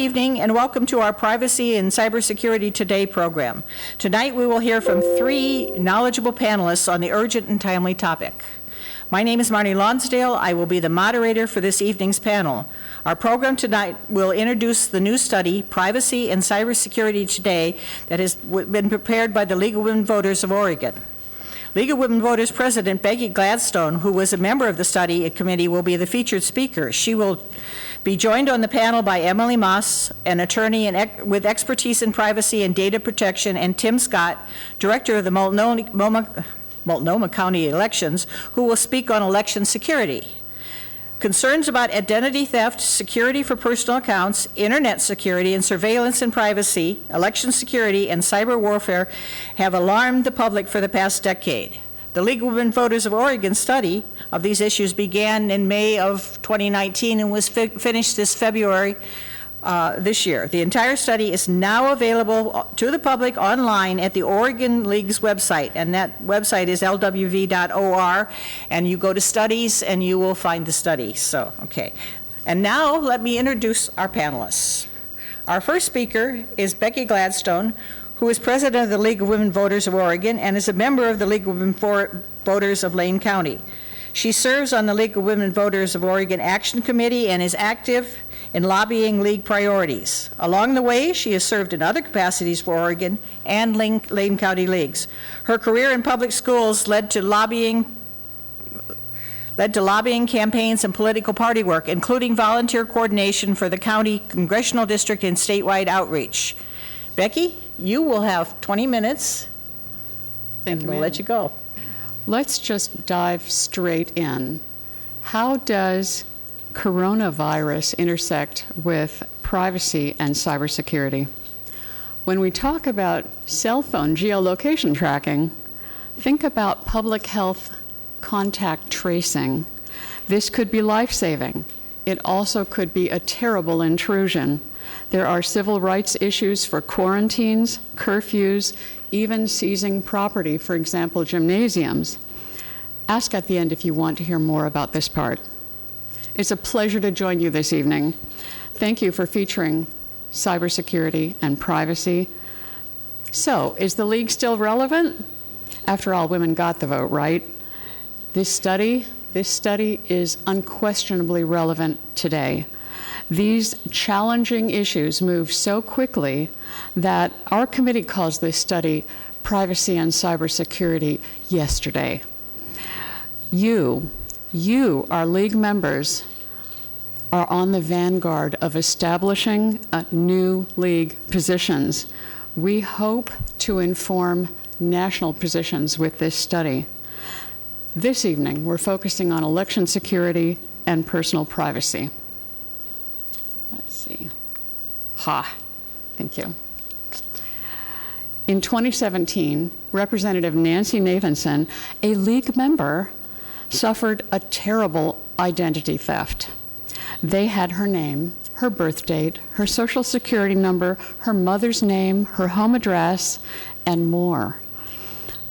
evening and welcome to our Privacy and Cybersecurity Today program. Tonight we will hear from 3 knowledgeable panelists on the urgent and timely topic. My name is Marnie Lonsdale. I will be the moderator for this evening's panel. Our program tonight will introduce the new study, Privacy and Cybersecurity Today, that has been prepared by the League of Women Voters of Oregon. League of Women Voters President Becky Gladstone, who was a member of the study committee, will be the featured speaker. She will be joined on the panel by Emily Moss, an attorney with expertise in privacy and data protection, and Tim Scott, director of the Multnomah County Elections, who will speak on election security. Concerns about identity theft, security for personal accounts, internet security and surveillance and privacy, election security, and cyber warfare have alarmed the public for the past decade. The League of Women Voters of Oregon study of these issues began in May of 2019 and was finished this February this year. The entire study is now available to the public online at the Oregon League's website, and that website is lwv.or, and you go to studies and you will find the study. So, okay. And now let me introduce our panelists. Our first speaker is Becky Gladstone, who is president of the League of Women Voters of Oregon and is a member of the League of Women Voters of Lane County. She serves on the League of Women Voters of Oregon Action Committee and is active in lobbying league priorities. Along the way, she has served in other capacities for Oregon and Lane County leagues. Her career in public schools led to lobbying campaigns and political party work, including volunteer coordination for the county congressional district and statewide outreach. Becky, you will have 20 minutes, and we'll let you go. Let's just dive straight in. How does coronavirus intersect with privacy and cybersecurity? When we talk about cell phone geolocation tracking, think about public health contact tracing. This could be life-saving. It also could be a terrible intrusion. There are civil rights issues for quarantines, curfews, even seizing property, for example, gymnasiums. Ask at the end if you want to hear more about this part. It's a pleasure to join you this evening. Thank you for featuring cybersecurity and privacy. So, is the League still relevant? After all, women got the vote, right? This study is unquestionably relevant today. These challenging issues move so quickly that our committee calls this study Privacy and Cybersecurity Yesterday. You, our League members, are on the vanguard of establishing new League positions. We hope to inform national positions with this study. This evening, we're focusing on election security and personal privacy. Let's see. Thank you. In 2017, Representative Nancy Nathanson, a League member, suffered a terrible identity theft. They had her name, her birth date, her social security number, her mother's name, her home address, and more.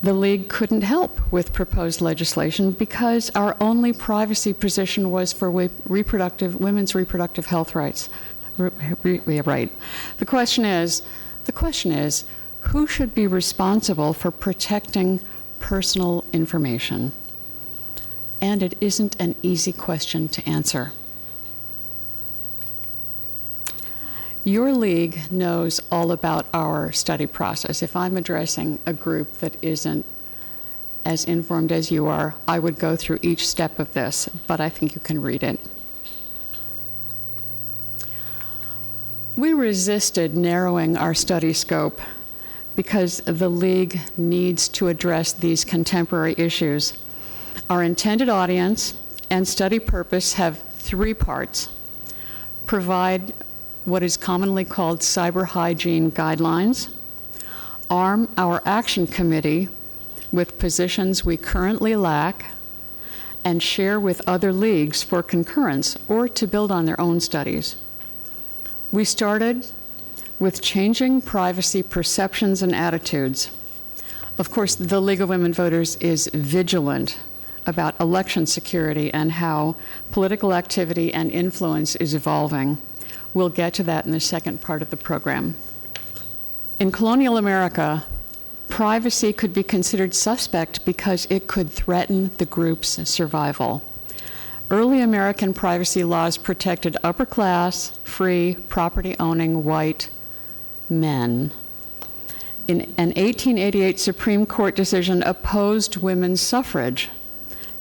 The League couldn't help with proposed legislation because our only privacy position was for women's reproductive health rights. Right. The question is, who should be responsible for protecting personal information? And it isn't an easy question to answer. Your League knows all about our study process. If I'm addressing a group that isn't as informed as you are, I would go through each step of this, but I think you can read it. We resisted narrowing our study scope because the League needs to address these contemporary issues. Our intended audience and study purpose have 3 parts. Provide what is commonly called cyber hygiene guidelines, arm our action committee with positions we currently lack, and share with other leagues for concurrence or to build on their own studies. We started with changing privacy perceptions and attitudes. Of course, the League of Women Voters is vigilant about election security and how political activity and influence is evolving. We'll get to that in the second part of the program. In colonial America, privacy could be considered suspect because it could threaten the group's survival. Early American privacy laws protected upper-class, free, property-owning white men. An 1888 Supreme Court decision opposed women's suffrage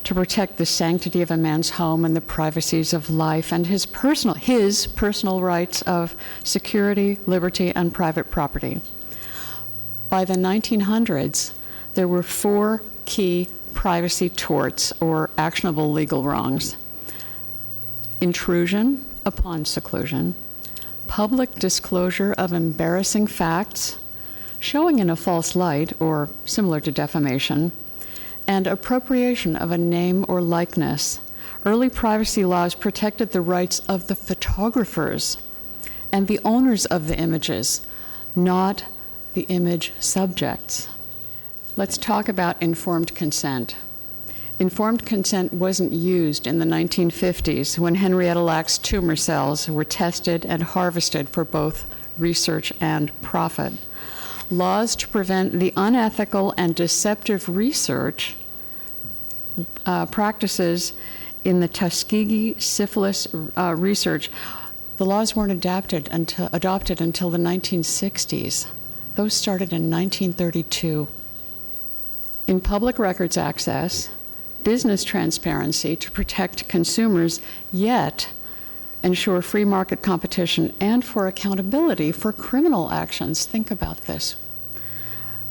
to protect the sanctity of a man's home and the privacies of life and his personal rights of security, liberty, and private property. By the 1900s, there were 4 key privacy torts or actionable legal wrongs: intrusion upon seclusion, public disclosure of embarrassing facts, showing in a false light or similar to defamation, and appropriation of a name or likeness. Early privacy laws protected the rights of the photographers and the owners of the images, not the image subjects. Let's talk about informed consent. Informed consent wasn't used in the 1950s when Henrietta Lacks tumor cells were tested and harvested for both research and profit. Laws to prevent the unethical and deceptive research practices in the Tuskegee syphilis research, the laws weren't adopted until the 1960s. Those started in 1932. In public records access, business transparency to protect consumers, yet ensure free market competition and for accountability for criminal actions. Think about this.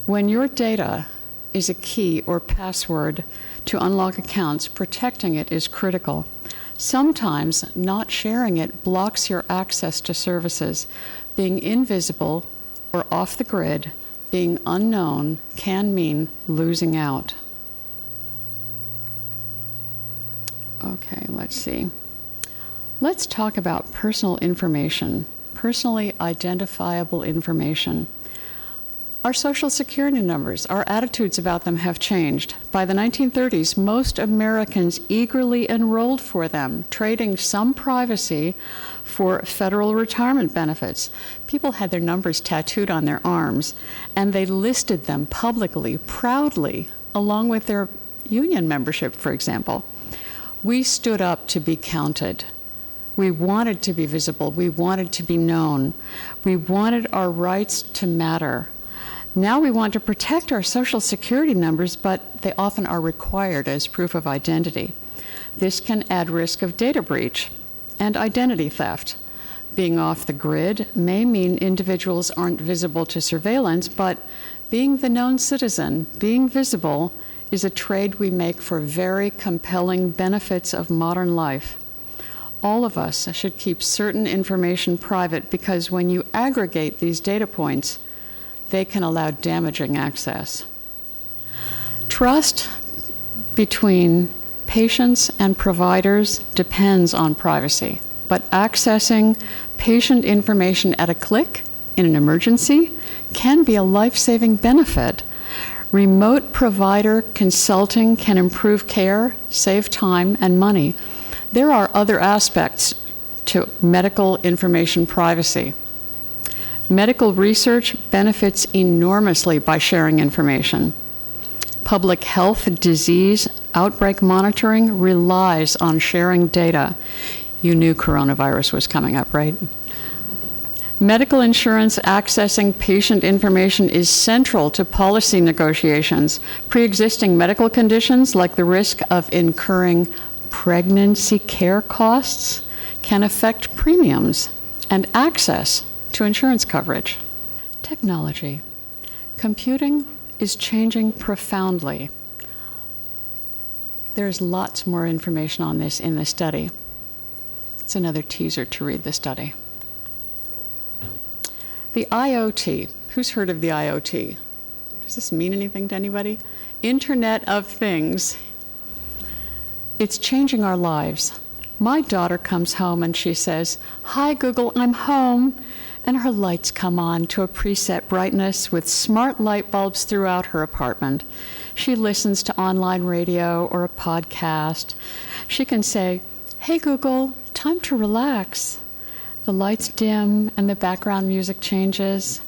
When your data is a key or password to unlock accounts, protecting it is critical. Sometimes not sharing it blocks your access to services. Being invisible or off the grid, being unknown, can mean losing out. Okay, let's see. Let's talk about personal information, personally identifiable information. Our Social Security numbers, our attitudes about them have changed. By the 1930s, most Americans eagerly enrolled for them, trading some privacy for federal retirement benefits. People had their numbers tattooed on their arms, and they listed them publicly, proudly, along with their union membership, for example. We stood up to be counted. We wanted to be visible. We wanted to be known. We wanted our rights to matter. Now we want to protect our Social Security numbers, but they often are required as proof of identity. This can add risk of data breach and identity theft. Being off the grid may mean individuals aren't visible to surveillance, but being the known citizen, being visible, is a trade we make for very compelling benefits of modern life. All of us should keep certain information private because when you aggregate these data points, they can allow damaging access. Trust between patients and providers depends on privacy, but accessing patient information at a click in an emergency can be a life-saving benefit. Remote provider consulting can improve care, save time and money. There are other aspects to medical information privacy. Medical research benefits enormously by sharing information. Public health disease outbreak monitoring relies on sharing data. You knew coronavirus was coming up, right? Medical insurance accessing patient information is central to policy negotiations. Pre-existing medical conditions, like the risk of incurring pregnancy care costs, can affect premiums and access to insurance coverage. Technology. Computing is changing profoundly. There's lots more information on this in the study. It's another teaser to read the study. The IoT. Who's heard of the IoT? Does this mean anything to anybody? Internet of Things. It's changing our lives. My daughter comes home and she says, "Hi, Google, I'm home." And her lights come on to a preset brightness with smart light bulbs throughout her apartment. She listens to online radio or a podcast. She can say, "Hey, Google, time to relax." the lights dim and the background music changes.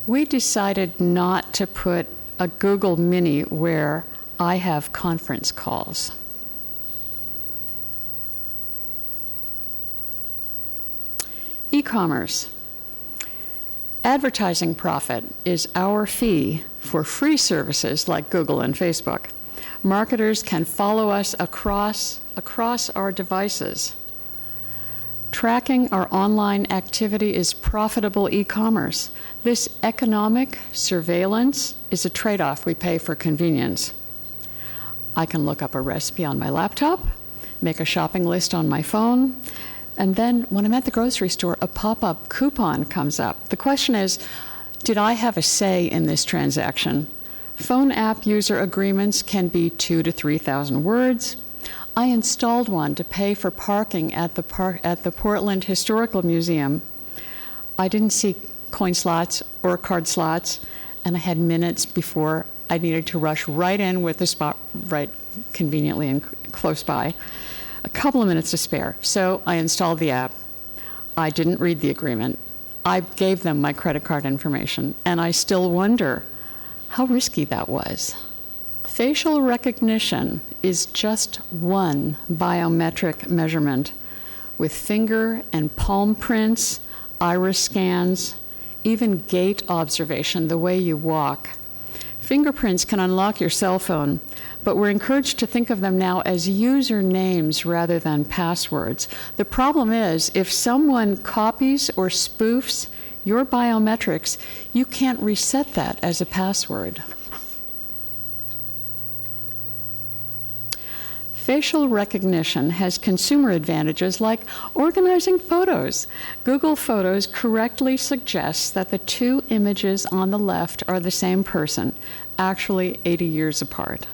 We decided not to put a Google Mini where I have conference calls. E-commerce. Advertising profit is our fee for free services like Google and Facebook. Marketers can follow us across our devices. Tracking our online activity is profitable e-commerce. This economic surveillance is a trade-off we pay for convenience. I can look up a recipe on my laptop, make a shopping list on my phone, and then when I'm at the grocery store, a pop-up coupon comes up. The question is, did I have a say in this transaction? Phone app user agreements can be 2,000 to 3,000 words. I installed one to pay for parking at the Portland Historical Museum. I didn't see coin slots or card slots, and I had minutes before I needed to rush right in with the spot right conveniently and close by. A couple of minutes to spare, so I installed the app. I didn't read the agreement. I gave them my credit card information, and I still wonder how risky that was. Facial recognition is just one biometric measurement with finger and palm prints, iris scans, even gait observation, the way you walk. Fingerprints can unlock your cell phone, but we're encouraged to think of them now as usernames rather than passwords. The problem is, if someone copies or spoofs your biometrics, you can't reset that as a password. Facial recognition has consumer advantages like organizing photos. Google Photos correctly suggests that the two images on the left are the same person, actually 80 years apart.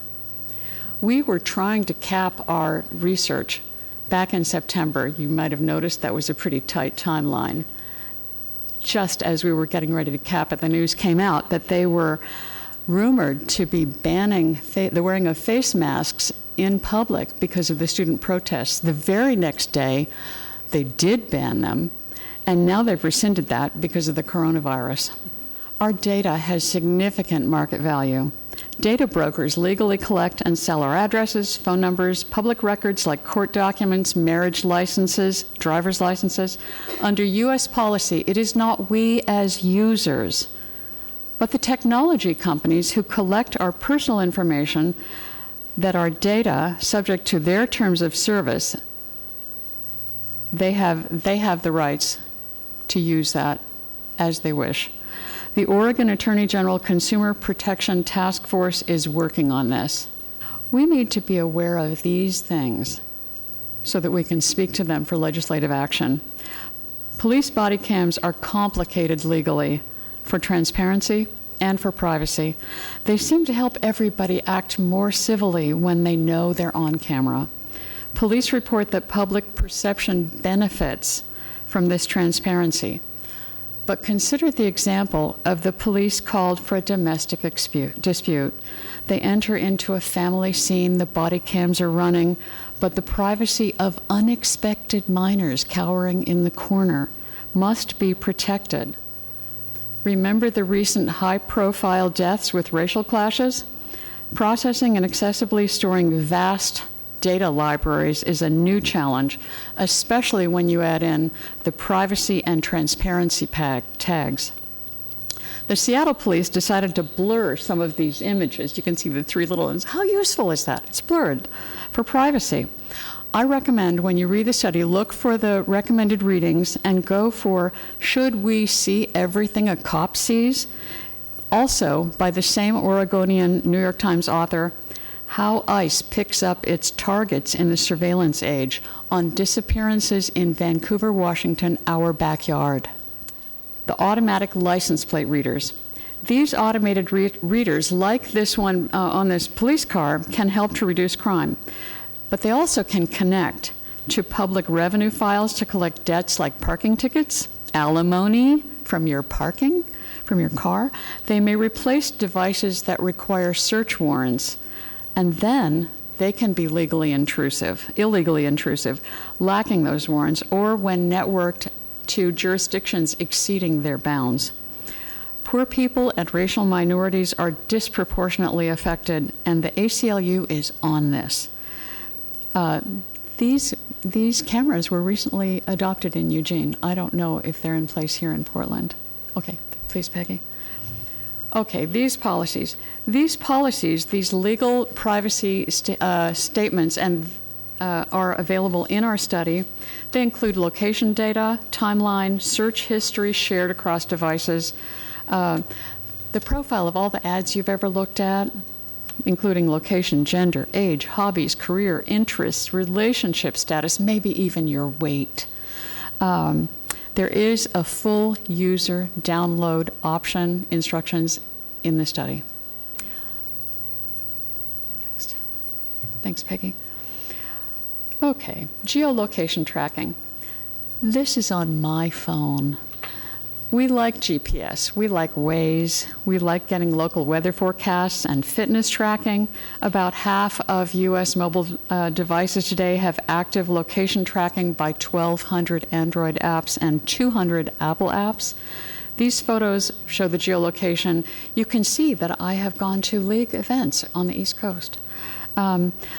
We were trying to cap our research back in September. You might have noticed that was a pretty tight timeline. Just as we were getting ready to cap it, the news came out that they were rumored to be banning the wearing of face masks in public because of the student protests. The very next day, they did ban them, and now they've rescinded that because of the coronavirus. Our data has significant market value. Data brokers legally collect and sell our addresses, phone numbers, public records like court documents, marriage licenses, driver's licenses. Under US policy, it is not we as users, but the technology companies who collect our personal information that our data, subject to their terms of service, they have the rights to use that as they wish. The Oregon Attorney General Consumer Protection Task Force is working on this. We need to be aware of these things so that we can speak to them for legislative action. Police body cams are complicated legally for transparency and for privacy. They seem to help everybody act more civilly when they know they're on camera. Police report that public perception benefits from this transparency. But consider the example of the police called for a domestic dispute. They enter into a family scene, the body cams are running, but the privacy of unexpected minors cowering in the corner must be protected. Remember the recent high-profile deaths with racial clashes? Processing and accessibly storing vast data libraries is a new challenge, especially when you add in the privacy and transparency tags. The Seattle police decided to blur some of these images. You can see the three little ones. How useful is that? It's blurred for privacy. I recommend when you read the study, look for the recommended readings and go for, should we see everything a cop sees? Also, by the same Oregonian New York Times author, How ICE Picks Up Its Targets in the Surveillance Age on Disappearances in Vancouver, Washington, Our Backyard. The automatic license plate readers. These automated readers, like this one on this police car, can help to reduce crime. But they also can connect to public revenue files to collect debts like parking tickets, alimony from your parking, from your car. They may replace devices that require search warrants, and then they can be illegally intrusive, lacking those warrants, or when networked to jurisdictions exceeding their bounds. Poor people and racial minorities are disproportionately affected, and the ACLU is on this. These cameras were recently adopted in Eugene. I don't know if they're in place here in Portland. Okay, please, Peggy. Okay, these policies, these legal privacy statements are available in our study. They include location data, timeline, search history shared across devices, the profile of all the ads you've ever looked at, including location, gender, age, hobbies, career, interests, relationship status, maybe even your weight. There is a full user download option instructions in the study. Next. Thanks, Peggy. Okay, geolocation tracking. This is on my phone. We like GPS, we like Waze, we like getting local weather forecasts and fitness tracking. About half of US mobile devices today have active location tracking by 1,200 Android apps and 200 Apple apps. These photos show the geolocation. You can see that I have gone to league events on the East Coast.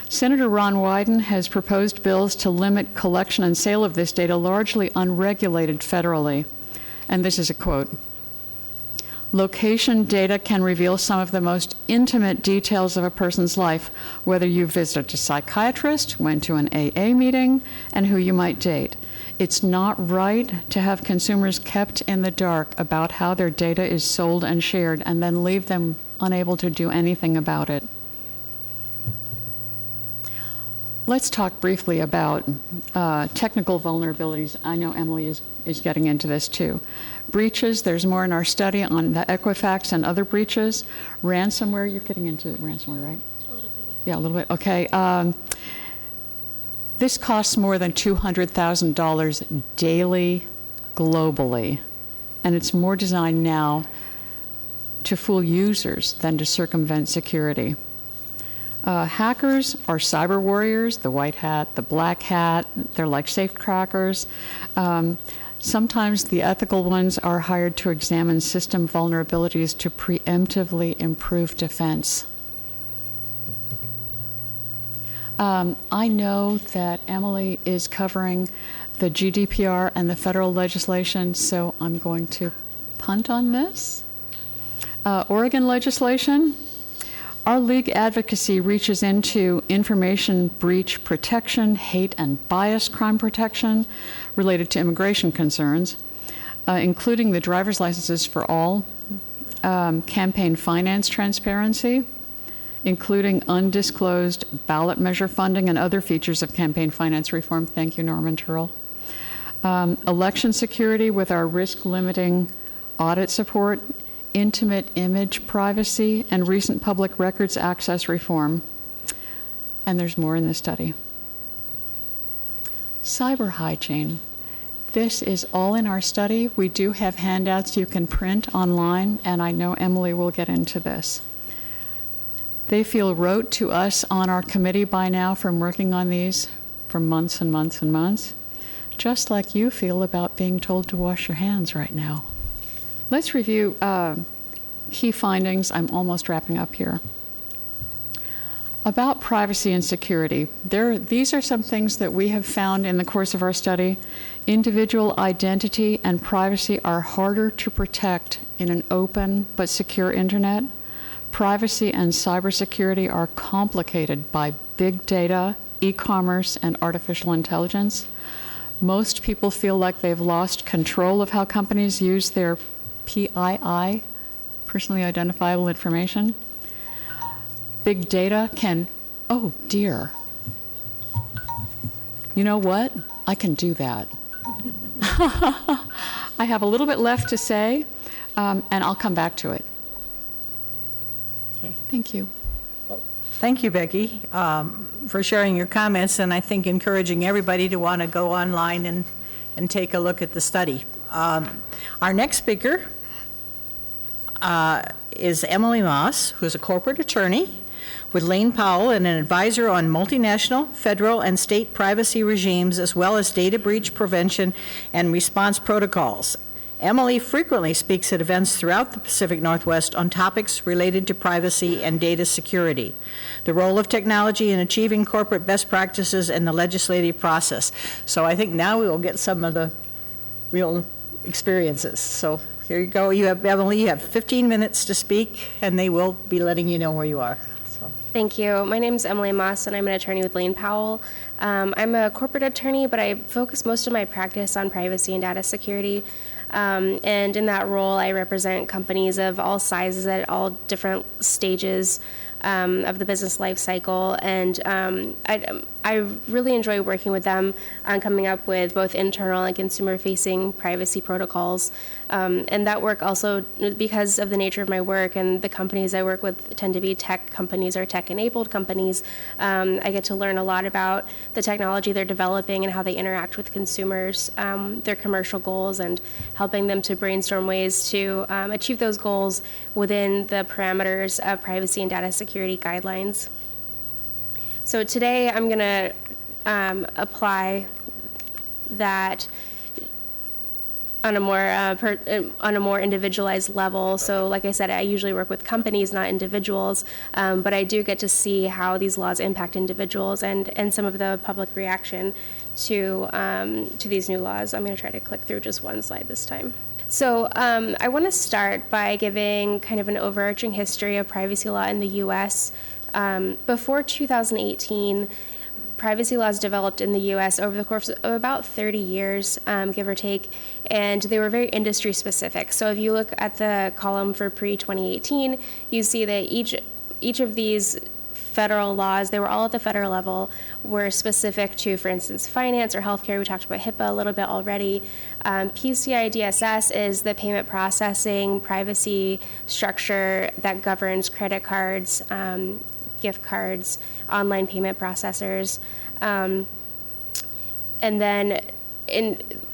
Senator Ron Wyden has proposed bills to limit collection and sale of this data, largely unregulated federally. And this is a quote: "Location data can reveal some of the most intimate details of a person's life, whether you visited a psychiatrist, went to an AA meeting, and who you might date. It's not right to have consumers kept in the dark about how their data is sold and shared and then leave them unable to do anything about it." Let's talk briefly about technical vulnerabilities. I know Emily is getting into this too. Breaches, there's more in our study on the Equifax and other breaches. Ransomware, you're getting into ransomware, right? A little bit. Yeah, a little bit, okay. This costs more than $200,000 daily globally, and it's more designed now to fool users than to circumvent security. Hackers are cyber warriors, the white hat, the black hat. They're like safecrackers. Sometimes the ethical ones are hired to examine system vulnerabilities to preemptively improve defense. I know that Emily is covering the GDPR and the federal legislation, so I'm going to punt on this. Oregon legislation. Our league advocacy reaches into information breach protection, hate and bias crime protection related to immigration concerns, including the driver's licenses for all, campaign finance transparency, including undisclosed ballot measure funding and other features of campaign finance reform. Thank you, Norman Turrell. Election security with our risk limiting audit support, intimate image privacy, and recent public records access reform. And there's more in the study. Cyber hygiene. This is all in our study. We do have handouts you can print online, and I know Emily will get into this. They feel rote to us on our committee by now from working on these for months and months and months, just like you feel about being told to wash your hands right now. Let's review key findings. I'm almost wrapping up here. About privacy and security, these are some things that we have found in the course of our study. Individual identity and privacy are harder to protect in an open but secure internet. Privacy and cybersecurity are complicated by big data, e-commerce, and artificial intelligence. Most people feel like they've lost control of how companies use their PII, personally identifiable information. Big data can, oh dear. You know what? I can do that. I have a little bit left to say, and I'll come back to it. Okay. Thank you. Thank you, Becky, for sharing your comments, and I think encouraging everybody to want to go online and take a look at the study. Our next speaker is Emily Moss, who's a corporate attorney with Lane Powell and an advisor on multinational, federal, and state privacy regimes, as well as data breach prevention and response protocols. Emily frequently speaks at events throughout the Pacific Northwest on topics related to privacy and data security, the role of technology in achieving corporate best practices, and the legislative process. So I think now we will get some of the real experiences. So here you go. You have, Emily, you have 15 minutes to speak, and they will be letting you know where you are. So. Thank you. My name is Emily Moss, and I'm an attorney with Lane Powell. I'm a corporate attorney, but I focus most of my practice on privacy and data security. And in that role, I represent companies of all sizes at all different stages of the business life cycle. And I really enjoy working with them on coming up with both internal and consumer-facing privacy protocols. And that work also, because of the nature of my work and the companies I work with tend to be tech companies or tech-enabled companies, I get to learn a lot about the technology they're developing and how they interact with consumers, their commercial goals, and helping them to brainstorm ways to achieve those goals within the parameters of privacy and data security guidelines. So today I'm going to apply that on a more individualized level. So like I said, I usually work with companies, not individuals, but I do get to see how these laws impact individuals and some of the public reaction to these new laws. I'm going to try to click through just one slide this time. So I want to start by giving kind of an overarching history of privacy law in the U.S. Before 2018, privacy laws developed in the U.S. over the course of about 30 years, give or take, and they were very industry specific. So if you look at the column for pre-2018, you see that each of these federal laws, they were all at the federal level, were specific to, for instance, finance or healthcare. We talked about HIPAA a little bit already. PCI DSS is the payment processing privacy structure that governs credit cards, gift cards, online payment processors. And then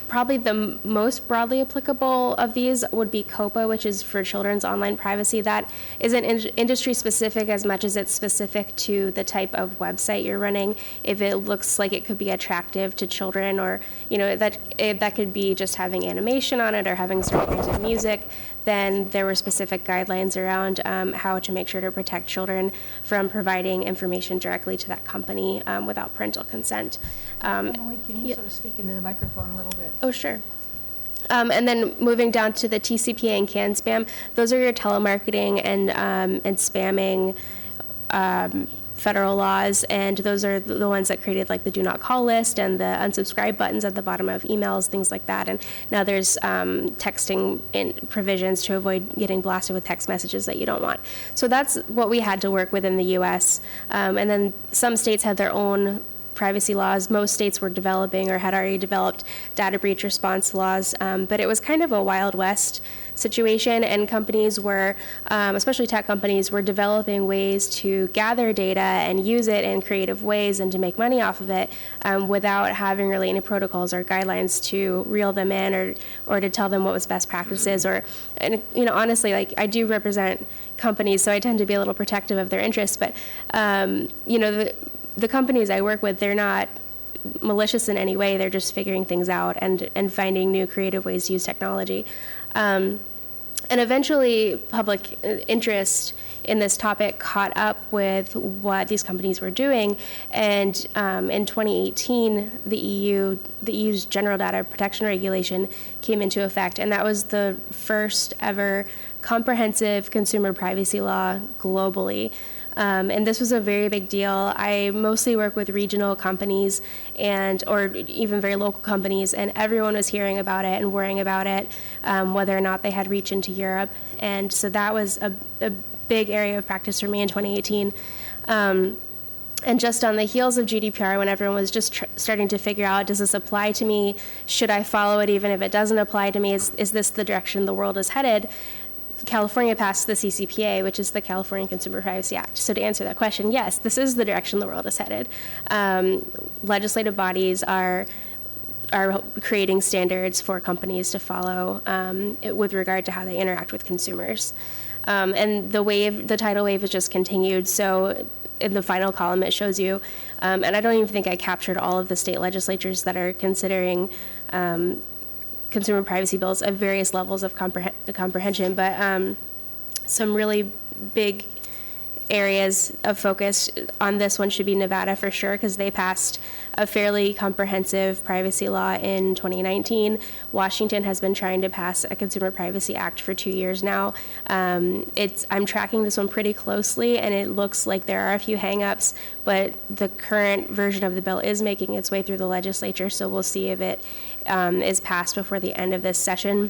probably the most broadly applicable of these would be COPA, which is for children's online privacy. That isn't industry specific as much as it's specific to the type of website you're running. If it looks like it could be attractive to children, or that could be just having animation on it or having certain kinds of music, then there were specific guidelines around how to make sure to protect children from providing information directly to that company without parental consent. Emily, can you sort of speak into the microphone a little bit? Oh, sure. And then moving down to the TCPA and CAN spam, those are your telemarketing and spamming federal laws, and those are the ones that created like the do not call list and the unsubscribe buttons at the bottom of emails, things like that. And now there's texting provisions to avoid getting blasted with text messages that you don't want. So that's what we had to work with in the U.S. And then some states had their own privacy laws. Most states were developing or had already developed data breach response laws, but it was kind of a Wild West situation, and companies were, especially tech companies, were developing ways to gather data and use it in creative ways and to make money off of it without having really any protocols or guidelines to reel them in or to tell them what was best practices. And honestly, like, I do represent companies, so I tend to be a little protective of their interests, but the companies I work with, they're not malicious in any way. They're just figuring things out and finding new creative ways to use technology. And eventually, public interest in this topic caught up with what these companies were doing. And in 2018, the EU's General Data Protection Regulation came into effect. And that was the first ever comprehensive consumer privacy law globally. And this was a very big deal. I mostly work with regional companies or even very local companies, and everyone was hearing about it and worrying about it, whether or not they had reach into Europe. And so that was a big area of practice for me in 2018. And just on the heels of GDPR, when everyone was just starting to figure out, does this apply to me? Should I follow it even if it doesn't apply to me? Is this the direction the world is headed? California passed the CCPA, which is the California Consumer Privacy Act. So to answer that question, yes, this is the direction the world is headed. Legislative bodies are creating standards for companies to follow with regard to how they interact with consumers. And the tidal wave has just continued. So in the final column, it shows you, and I don't even think I captured all of the state legislatures that are considering consumer privacy bills at various levels of comprehension, but some really big areas of focus on this one should be Nevada for sure, because they passed a fairly comprehensive privacy law in 2019. Washington has been trying to pass a Consumer Privacy Act for 2 years now. I'm tracking this one pretty closely, and it looks like there are a few hangups, but the current version of the bill is making its way through the legislature, so we'll see if it is passed before the end of this session.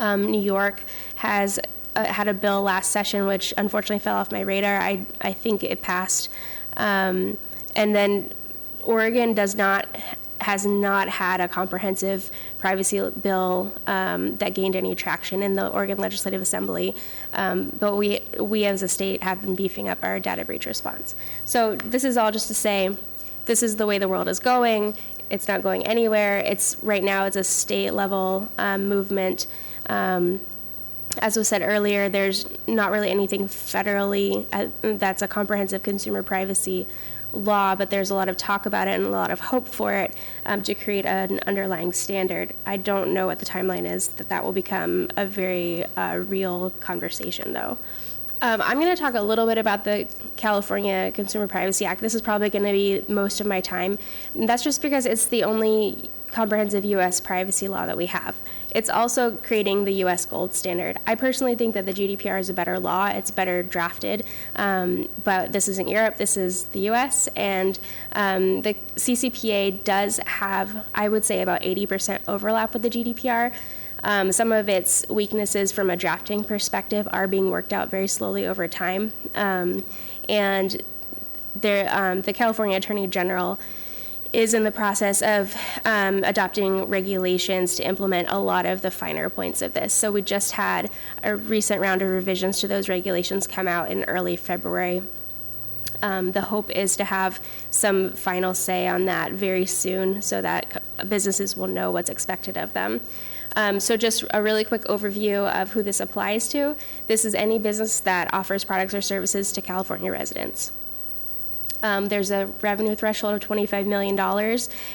New York has had a bill last session, which unfortunately fell off my radar. I think it passed. And then Oregon has not had a comprehensive privacy bill that gained any traction in the Oregon Legislative Assembly. But we as a state have been beefing up our data breach response. So this is all just to say, this is the way the world is going. It's not going anywhere. Right now it's a state level movement. As was said earlier, there's not really anything federally that's a comprehensive consumer privacy law, but there's a lot of talk about it and a lot of hope for it to create an underlying standard. I don't know what the timeline is that will become a very real conversation, though. I'm going to talk a little bit about the California Consumer Privacy Act. This is probably going to be most of my time. And that's just because it's the only comprehensive U.S. privacy law that we have. It's also creating the U.S. gold standard. I personally think that the GDPR is a better law. It's better drafted, but this isn't Europe. This is the U.S., and the CCPA does have, I would say, about 80% overlap with the GDPR. Some of its weaknesses from a drafting perspective are being worked out very slowly over time. And the California Attorney General is in the process of adopting regulations to implement a lot of the finer points of this. So we just had a recent round of revisions to those regulations come out in early February. The hope is to have some final say on that very soon so that businesses will know what's expected of them. So just a really quick overview of who this applies to. This is any business that offers products or services to California residents. There's a revenue threshold of $25 million,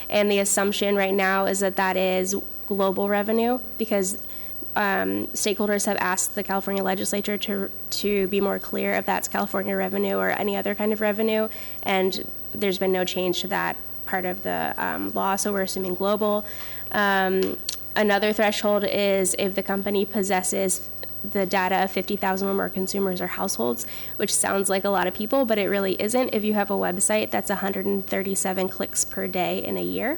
and the assumption right now is that that is global revenue, because stakeholders have asked the California legislature to be more clear if that's California revenue or any other kind of revenue, and there's been no change to that part of the law, so we're assuming global. Another threshold is if the company possesses the data of 50,000 or more consumers or households, which sounds like a lot of people, but it really isn't. If you have a website, that's 137 clicks per day in a year.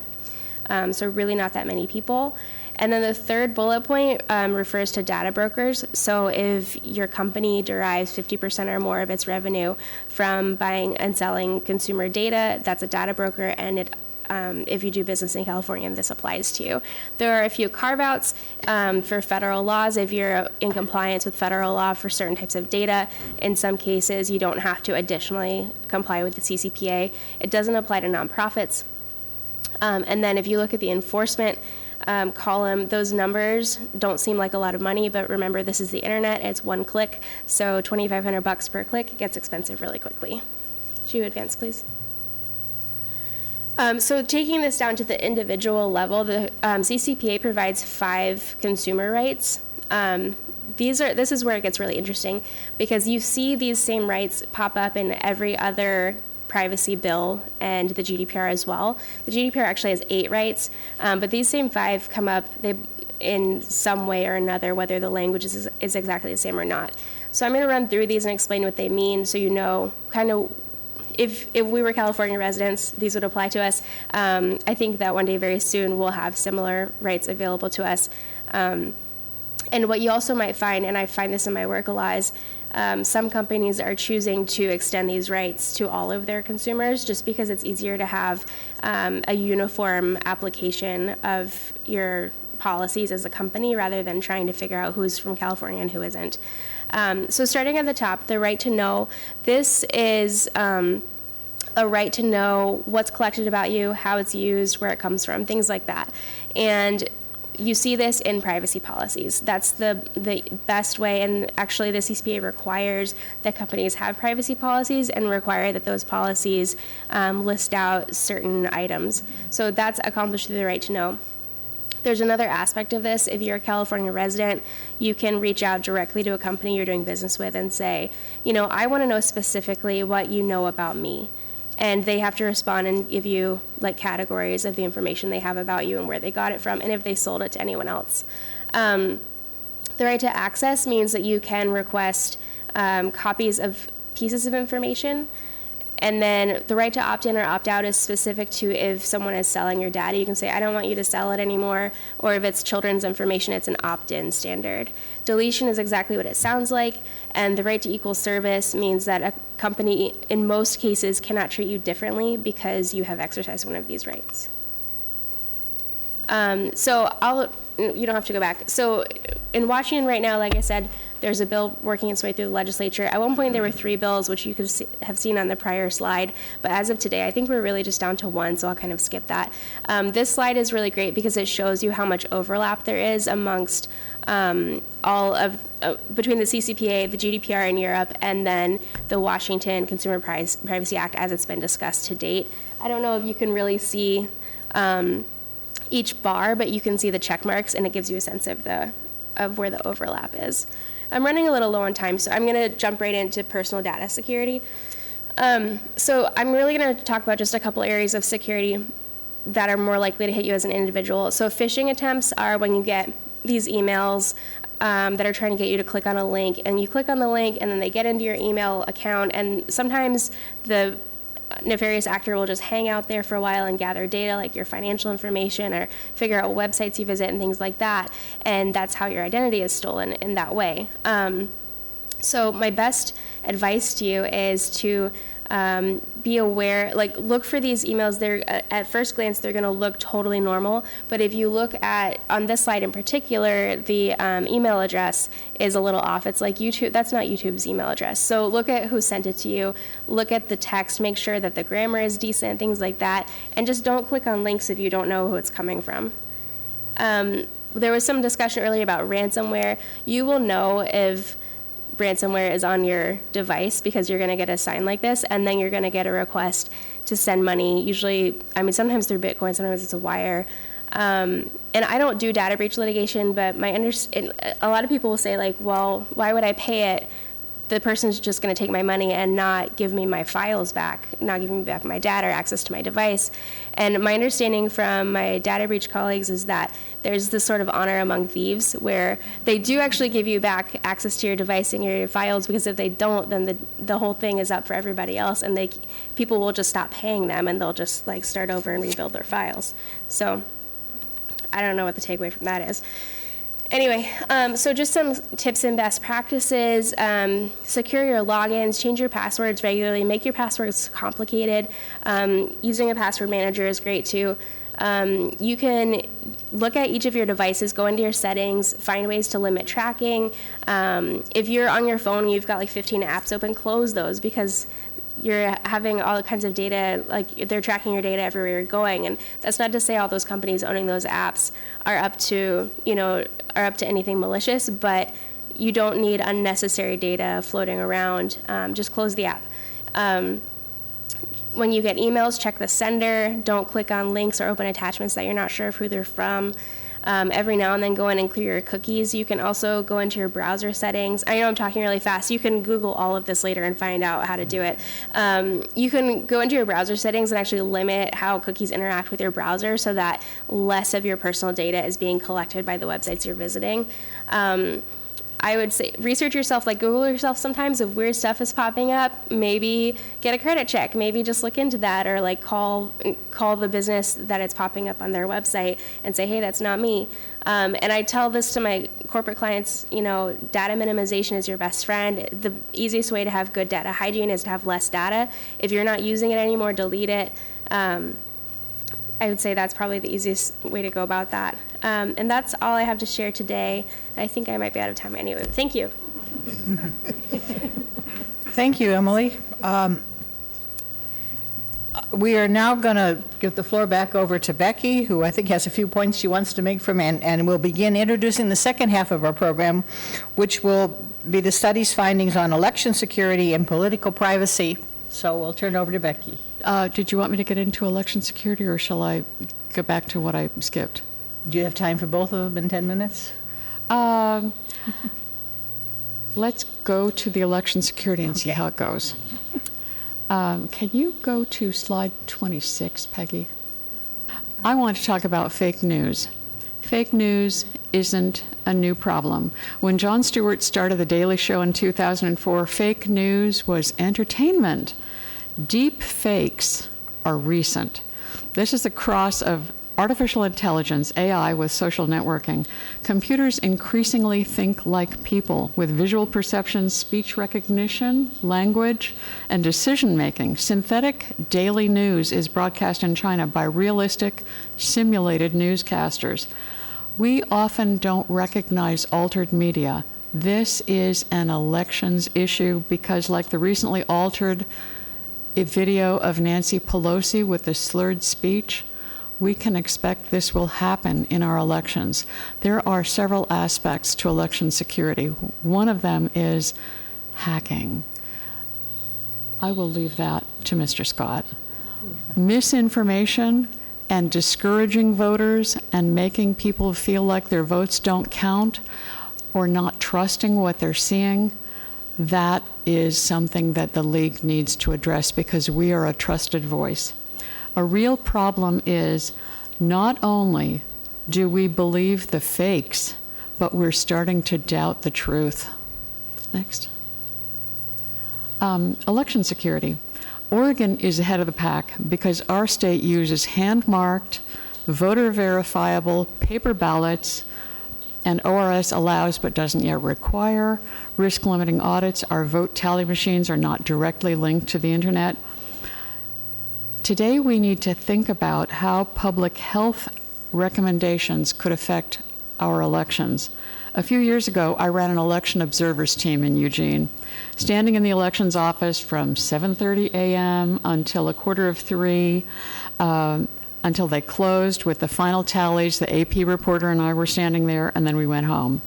So really not that many people. And then the third bullet point refers to data brokers. So if your company derives 50% or more of its revenue from buying and selling consumer data, that's a data broker, and if you do business in California, this applies to you. There are a few carve-outs for federal laws. If you're in compliance with federal law for certain types of data, in some cases you don't have to additionally comply with the CCPA. It doesn't apply to nonprofits. And then if you look at the enforcement column, those numbers don't seem like a lot of money, but remember, this is the internet. It's one click, so $2,500 per click gets expensive really quickly. Could you advance, please? So taking this down to the individual level, the CCPA provides 5 consumer rights. This is where it gets really interesting, because you see these same rights pop up in every other privacy bill and the GDPR as well. The GDPR actually has 8 rights, but these same 5 come up in some way or another, whether the language is exactly the same or not. So I'm going to run through these and explain what they mean, so you know kind of if we were California residents, these would apply to us. I think that one day very soon we'll have similar rights available to us. And what you also might find, and I find this in my work a lot, is some companies are choosing to extend these rights to all of their consumers just because it's easier to have a uniform application of your policies as a company rather than trying to figure out who's from California and who isn't. So starting at the top, the right to know. This is a right to know what's collected about you, how it's used, where it comes from, things like that. And you see this in privacy policies. That's the best way, and actually the CCPA requires that companies have privacy policies and require that those policies list out certain items. So that's accomplished through the right to know. There's another aspect of this. If you're a California resident, you can reach out directly to a company you're doing business with and say, I want to know specifically what you know about me. And they have to respond and give you like categories of the information they have about you and where they got it from, and if they sold it to anyone else. The right to access means that you can request copies of pieces of information. And then the right to opt in or opt out is specific to if someone is selling your data. You can say, I don't want you to sell it anymore. Or if it's children's information, it's an opt-in standard. Deletion is exactly what it sounds like. And the right to equal service means that a company, in most cases, cannot treat you differently because you have exercised one of these rights. You don't have to go back. So in Washington right now, like I said, there's a bill working its way through the legislature. At one point there were 3 bills, which you could have seen on the prior slide, but as of today, I think we're really just down to 1, so I'll kind of skip that. This slide is really great because it shows you how much overlap there is amongst between the CCPA, the GDPR in Europe, and then the Washington Consumer Privacy Act as it's been discussed to date. I don't know if you can really see each bar, but you can see the check marks, and it gives you a sense of where the overlap is. I'm running a little low on time, so I'm going to jump right into personal data security. So I'm really going to talk about just a couple areas of security that are more likely to hit you as an individual. So phishing attempts are when you get these emails that are trying to get you to click on a link, and you click on the link, and then they get into your email account, and sometimes the nefarious actor will just hang out there for a while and gather data like your financial information or figure out what websites you visit and things like that, and that's how your identity is stolen in that way. So my best advice to you is to be aware, like look for these emails. They're at first glance they're going to look totally normal, but if you look at on this slide in particular, the email address is a little off. It's like YouTube. That's not YouTube's email address. So look at who sent it to you. Look at the text. Make sure that the grammar is decent, things like that, and just don't click on links if you don't know who it's coming from. There was some discussion earlier about ransomware. You will know if ransomware is on your device because you're going to get a sign like this, and then you're going to get a request to send money, usually, sometimes through Bitcoin, sometimes it's a wire. And I don't do data breach litigation, but a lot of people will say, like, well, why would I pay it? The person's just going to take my money and not give me my files back, not give me back my data or access to my device. And my understanding from my data breach colleagues is that there's this sort of honor among thieves where they do actually give you back access to your device and your files, because if they don't, then the whole thing is up for everybody else, and people will just stop paying them and they'll just like start over and rebuild their files. So I don't know what the takeaway from that is. Anyway, so just some tips and best practices. Secure your logins, change your passwords regularly, make your passwords complicated. Using a password manager is great too. You can look at each of your devices, go into your settings, find ways to limit tracking. If you're on your phone and you've got like 15 apps open, close those, because you're having all kinds of data, like they're tracking your data everywhere you're going. And that's not to say all those companies owning those apps are up to anything malicious, but you don't need unnecessary data floating around. Just close the app. When you get emails, check the sender. Don't click on links or open attachments that you're not sure of who they're from. Every now and then go in and clear your cookies. You can also go into your browser settings. I know I'm talking really fast. You can Google all of this later and find out how to do it. You can go into your browser settings and actually limit how cookies interact with your browser so that less of your personal data is being collected by the websites you're visiting. I would say research yourself, like Google yourself sometimes if weird stuff is popping up. Maybe get a credit check, maybe just look into that, or like call the business that it's popping up on their website and say, hey, that's not me. And I tell this to my corporate clients, data minimization is your best friend. The easiest way to have good data hygiene is to have less data. If you're not using it anymore, delete it. I would say that's probably the easiest way to go about that. And that's all I have to share today. I think I might be out of time anyway. Thank you. Thank you, Emily. We are now going to give the floor back over to Becky, who I think has a few points she wants to make and we'll begin introducing the second half of our program, which will be the study's findings on election security and political privacy. So we'll turn it over to Becky. Did you want me to get into election security, or shall I go back to what I skipped? Do you have time for both of them in 10 minutes? Let's go to the election security and see how it goes. Can you go to slide 26, Peggy? I want to talk about fake news. Fake news isn't a new problem. When Jon Stewart started The Daily Show in 2004, fake news was entertainment. Deep fakes are recent. This is a cross of artificial intelligence, AI, with social networking. Computers increasingly think like people with visual perception, speech recognition, language, and decision-making. Synthetic daily news is broadcast in China by realistic, simulated newscasters. We often don't recognize altered media. This is an elections issue because, like the recently altered video of Nancy Pelosi with the slurred speech, we can expect this will happen in our elections. There are several aspects to election security. One of them is hacking. I will leave that to Mr. Scott. Misinformation and discouraging voters and making people feel like their votes don't count or not trusting what they're seeing, that is something that the league needs to address because we are a trusted voice. A real problem is not only do we believe the fakes, but we're starting to doubt the truth. Next. Election security. Oregon is ahead of the pack because our state uses hand-marked, voter-verifiable paper ballots, and ORS allows but doesn't yet require risk-limiting audits. Our vote tally machines are not directly linked to the internet. Today, we need to think about how public health recommendations could affect our elections. A few years ago, I ran an election observers team in Eugene, standing in the elections office from 7:30 a.m. until 2:45, until they closed with the final tallies. The AP reporter and I were standing there, and then we went home.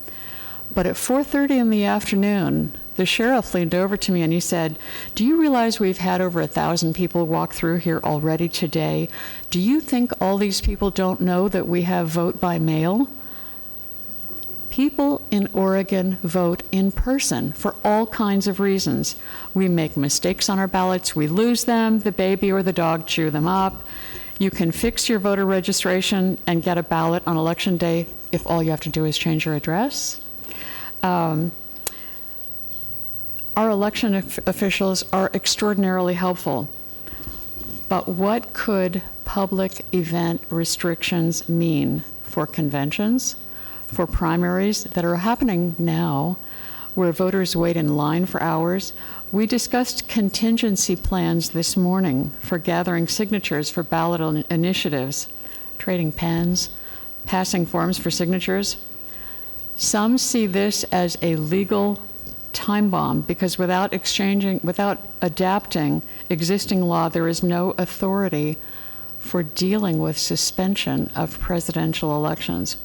But at 4:30 in the afternoon, the sheriff leaned over to me and he said, "Do you realize we've had over 1,000 people walk through here already today? Do you think all these people don't know that we have vote by mail?" People in Oregon vote in person for all kinds of reasons. We make mistakes on our ballots, we lose them, the baby or the dog chew them up. You can fix your voter registration and get a ballot on election day if all you have to do is change your address. Our election officials are extraordinarily helpful, but what could public event restrictions mean for conventions, for primaries that are happening now, where voters wait in line for hours? We discussed contingency plans this morning for gathering signatures for ballot initiatives, trading pens, passing forms for signatures. Some see this as a legal time bomb because without adapting existing law, there is no authority for dealing with suspension of presidential elections.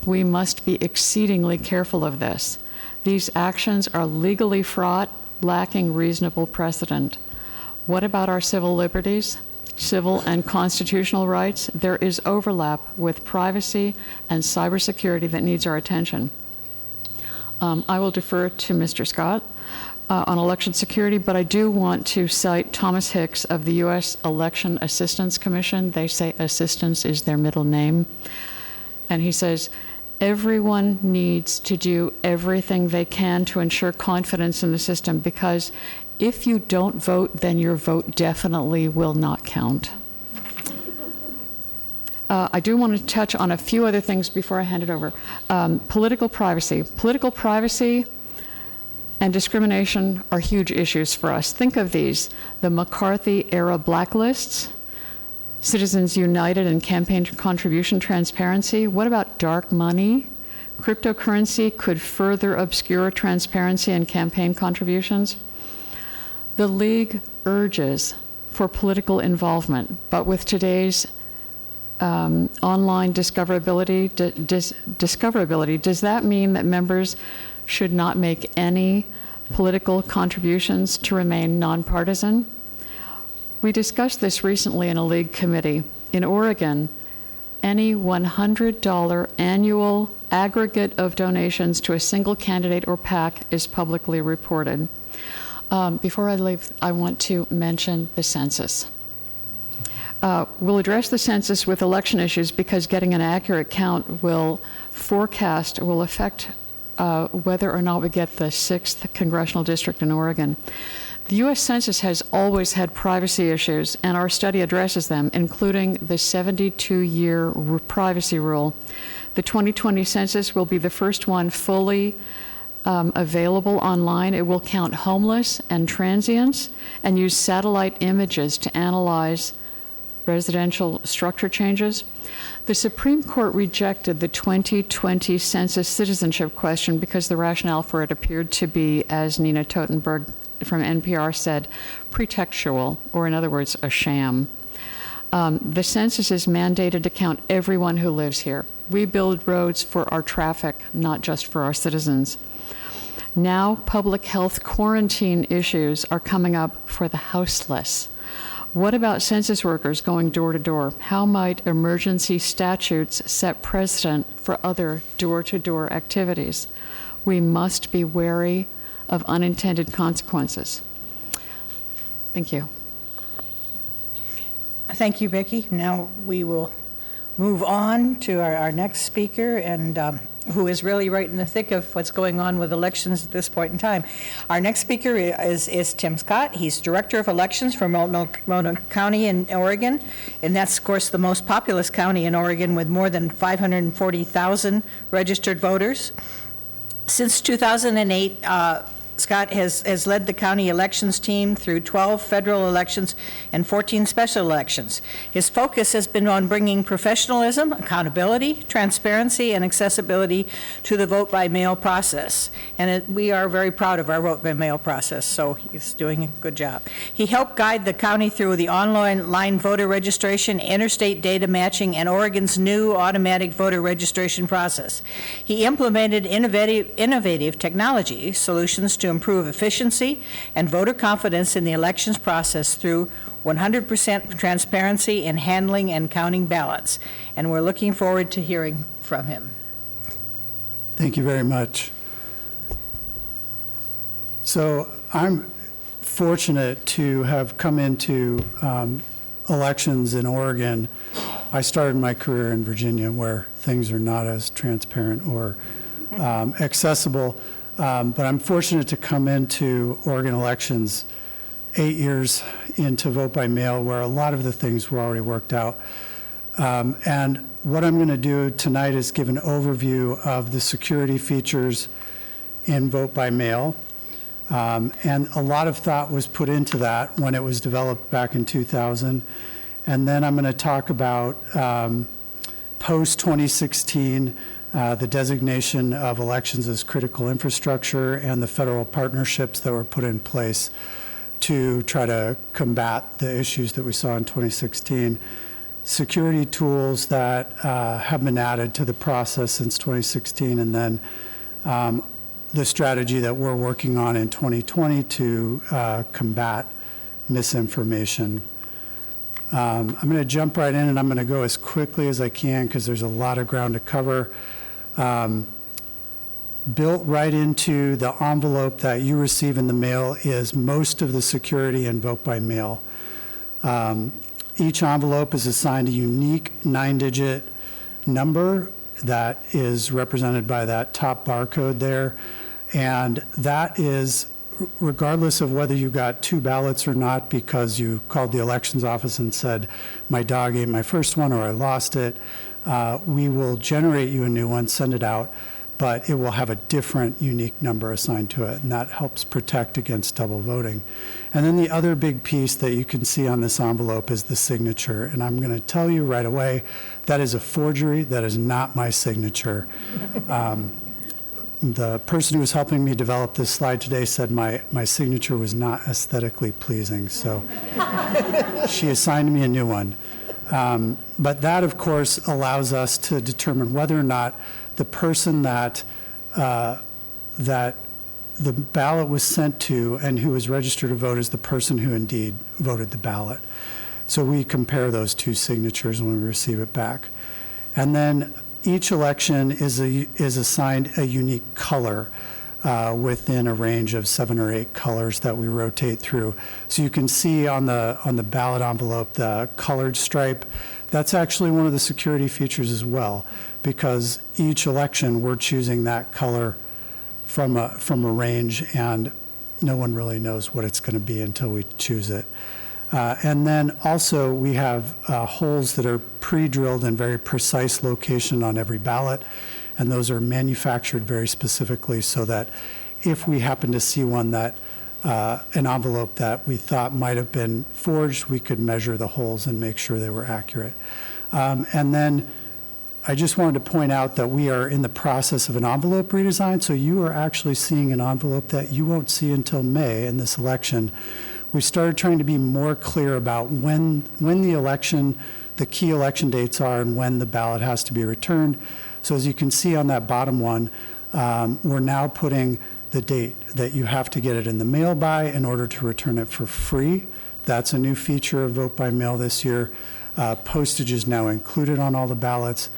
We must be exceedingly careful of this. These actions are legally fraught, lacking reasonable precedent. What about our civil liberties, civil and constitutional rights? There is overlap with privacy and cybersecurity that needs our attention. I will defer to Mr. Scott on election security, but I do want to cite Thomas Hicks of the U.S. Election Assistance Commission. They say assistance is their middle name. And he says, everyone needs to do everything they can to ensure confidence in the system, because if you don't vote, then your vote definitely will not count. I do want to touch on a few other things before I hand it over. Political privacy. Political privacy and discrimination are huge issues for us. Think of these: the McCarthy-era blacklists, Citizens United and campaign contribution transparency. What about dark money? Cryptocurrency could further obscure transparency and campaign contributions. The League urges for political involvement, but with today's online discoverability, does that mean that members should not make any political contributions to remain nonpartisan? We discussed this recently in a league committee. In Oregon, any $100 annual aggregate of donations to a single candidate or PAC is publicly reported. Before I leave, I want to mention the census. We'll address the census with election issues because getting an accurate count will affect whether or not we get the 6th congressional district in Oregon. The U.S. Census has always had privacy issues, and our study addresses them, including the 72-year privacy rule. The 2020 census will be the first one fully available online. It will count homeless and transients and use satellite images to analyze residential structure changes. The Supreme Court rejected the 2020 census citizenship question because the rationale for it appeared to be, as Nina Totenberg from NPR said, pretextual, or in other words, a sham. The census is mandated to count everyone who lives here. We build roads for our traffic, not just for our citizens. Now, public health quarantine issues are coming up for the houseless. What about census workers going door to door? How might emergency statutes set precedent for other door-to-door activities? We must be wary of unintended consequences. Thank you. Thank you, Becky. Now we will move on to our next speaker, and who is really right in the thick of what's going on with elections at this point in time. Our next speaker is Tim Scott. He's Director of Elections for Multnomah County in Oregon, and that's, of course, the most populous county in Oregon with more than 540,000 registered voters. Since 2008, Scott has led the county elections team through 12 federal elections and 14 special elections. His focus has been on bringing professionalism, accountability, transparency, and accessibility to the vote-by-mail process. And we are very proud of our vote-by-mail process, so he's doing a good job. He helped guide the county through the online voter registration, interstate data matching, and Oregon's new automatic voter registration process. He implemented innovative technology solutions to improve efficiency and voter confidence in the elections process through 100% transparency in handling and counting ballots. And we're looking forward to hearing from him. Thank you very much. So I'm fortunate to have come into elections in Oregon. I started my career in Virginia, where things are not as transparent or accessible. But I'm fortunate to come into Oregon elections 8 years into vote by mail, where a lot of the things were already worked out. And what I'm going to do tonight is give an overview of the security features in vote by mail. And a lot of thought was put into that when it was developed back in 2000. And then I'm going to talk about post-2016, the designation of elections as critical infrastructure and the federal partnerships that were put in place to try to combat the issues that we saw in 2016. Security tools that have been added to the process since 2016, and then the strategy that we're working on in 2020 to combat misinformation. I'm going to jump right in, and I'm going to go as quickly as I can because there's a lot of ground to cover. Built right into the envelope that you receive in the mail is most of the security in vote by mail. Each envelope is assigned a unique 9-digit number that is represented by that top barcode there. And that is regardless of whether you got 2 ballots or not because you called the elections office and said, my dog ate my first one or I lost it. We will generate you a new one, send it out, but it will have a different unique number assigned to it, and that helps protect against double voting. And then the other big piece that you can see on this envelope is the signature, and I'm going to tell you right away, that is a forgery. That is not my signature. the person who was helping me develop this slide today said my signature was not aesthetically pleasing, so she assigned me a new one. But that, of course, allows us to determine whether or not the person that the ballot was sent to and who was registered to vote is the person who indeed voted the ballot. So we compare those two signatures when we receive it back. And then each election is assigned a unique color within a range of 7 or 8 colors that we rotate through. So you can see on the ballot envelope the colored stripe. That's actually one of the security features as well, because each election we're choosing that color from a range, and no one really knows what it's going to be until we choose it. And then also we have holes that are pre-drilled in very precise location on every ballot, and those are manufactured very specifically so that if we happen to see one that an envelope that we thought might have been forged, we could measure the holes and make sure they were accurate. And then I just wanted to point out that we are in the process of an envelope redesign, so you are actually seeing an envelope that you won't see until May in this election. We started trying to be more clear about when the election, the key election dates are, and when the ballot has to be returned. So as you can see on that bottom one, we're now putting the date that you have to get it in the mail by in order to return it for free. That's a new feature of Vote by Mail this year. Postage is now included on all the ballots.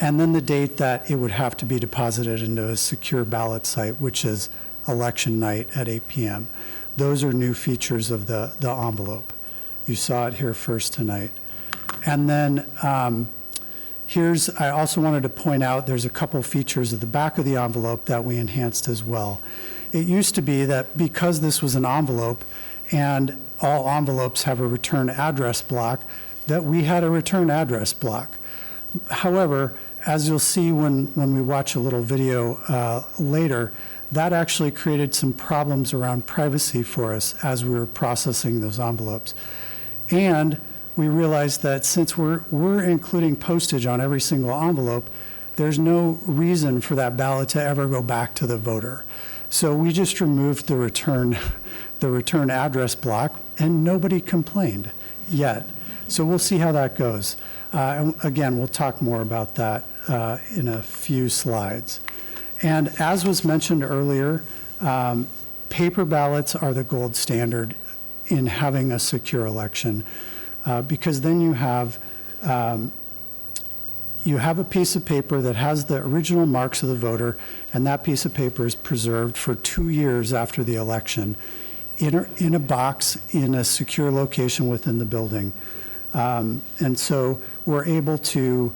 And then the date that it would have to be deposited into a secure ballot site, which is election night at 8 p.m. Those are new features of the envelope. You saw it here first tonight. And then I also wanted to point out there's a couple features at the back of the envelope that we enhanced as well. It used to be that because this was an envelope and all envelopes have a return address block, that we had a return address block. However, as you'll see when we watch a little video later, that actually created some problems around privacy for us as we were processing those envelopes. And we realized that since we're including postage on every single envelope, there's no reason for that ballot to ever go back to the voter. So we just removed the return address block, and nobody complained yet. So we'll see how that goes. And again, we'll talk more about that in a few slides. And as was mentioned earlier, paper ballots are the gold standard in having a secure election, because then you have a piece of paper that has the original marks of the voter, and that piece of paper is preserved for 2 years after the election in a box in a secure location within the building. And so we're able to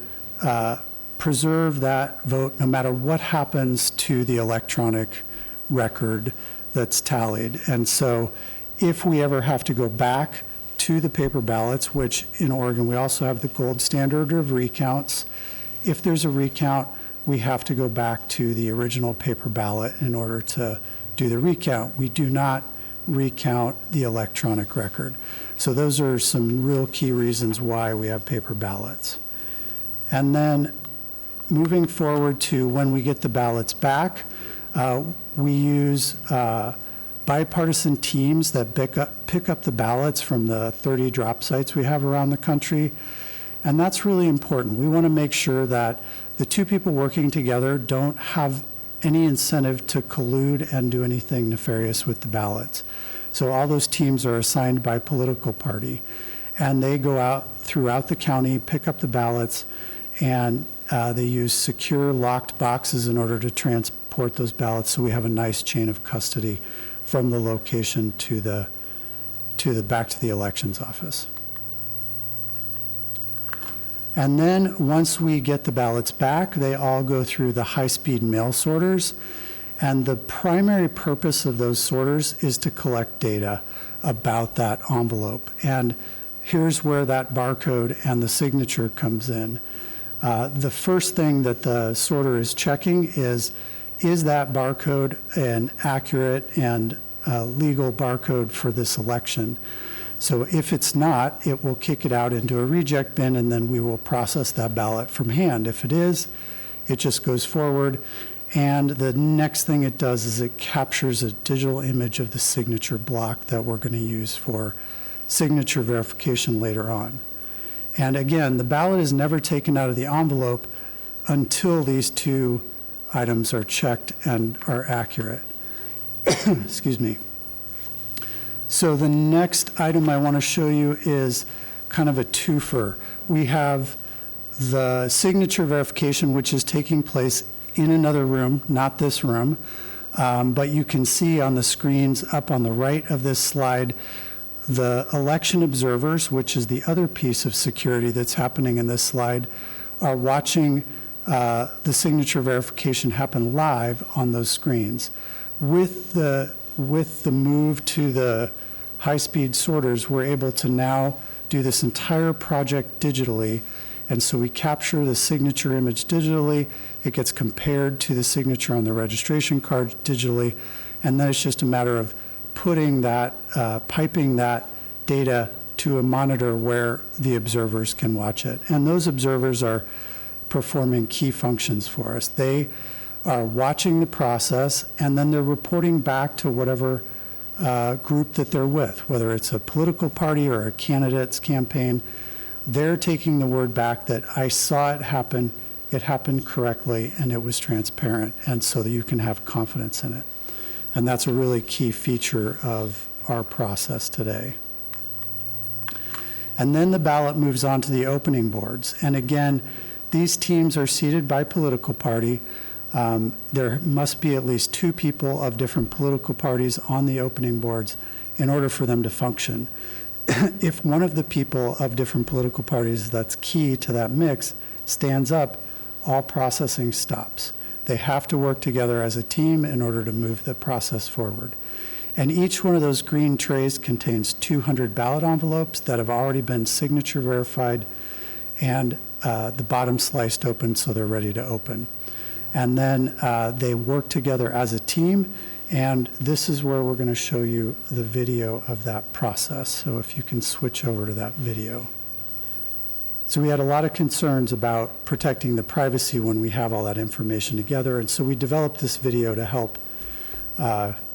preserve that vote no matter what happens to the electronic record that's tallied. And so if we ever have to go back to the paper ballots, which in Oregon we also have the gold standard of recounts, if there's a recount, we have to go back to the original paper ballot in order to do the recount. We do not recount the electronic record. So those are some real key reasons why we have paper ballots. And then moving forward to when we get the ballots back, we use bipartisan teams that pick up the ballots from the 30 drop sites we have around the country. And that's really important. We want to make sure that the two people working together don't have any incentive to collude and do anything nefarious with the ballots. So all those teams are assigned by political party, and they go out throughout the county, pick up the ballots, and they use secure locked boxes in order to transport those ballots, so we have a nice chain of custody from the location to the back to the elections office. And then once we get the ballots back, they all go through the high-speed mail sorters. And the primary purpose of those sorters is to collect data about that envelope. And here's where that barcode and the signature comes in. The first thing that the sorter is checking is that barcode an accurate and legal barcode for this election? So if it's not, it will kick it out into a reject bin, and then we will process that ballot from hand. If it is, it just goes forward. And the next thing it does is it captures a digital image of the signature block that we're going to use for signature verification later on. And again, the ballot is never taken out of the envelope until these two items are checked and are accurate. Excuse me. So the next item I want to show you is kind of a twofer. We have the signature verification, which is taking place in another room, not this room, but you can see on the screens up on the right of this slide, the election observers, which is the other piece of security that's happening in this slide, are watching the signature verification happen live on those screens. With the move to the high-speed sorters, we're able to now do this entire project digitally. And so we capture the signature image digitally, it gets compared to the signature on the registration card digitally, and then it's just a matter of putting that, piping that data to a monitor where the observers can watch it. And those observers are performing key functions for us. They are watching the process, and then they're reporting back to whatever group that they're with, whether it's a political party or a candidate's campaign. They're taking the word back that I saw it happened correctly, and it was transparent, and so that you can have confidence in it. And that's a really key feature of our process today. And then the ballot moves on to the opening boards. And again, these teams are seated by political party. There must be at least 2 people of different political parties on the opening boards in order for them to function. If one of the people of different political parties that's key to that mix stands up, all processing stops. They have to work together as a team in order to move the process forward. And each one of those green trays contains 200 ballot envelopes that have already been signature verified and the bottom sliced open so they're ready to open. And then they work together as a team. And this is where we're going to show you the video of that process. So if you can switch over to that video. So we had a lot of concerns about protecting the privacy when we have all that information together. And so we developed this video to help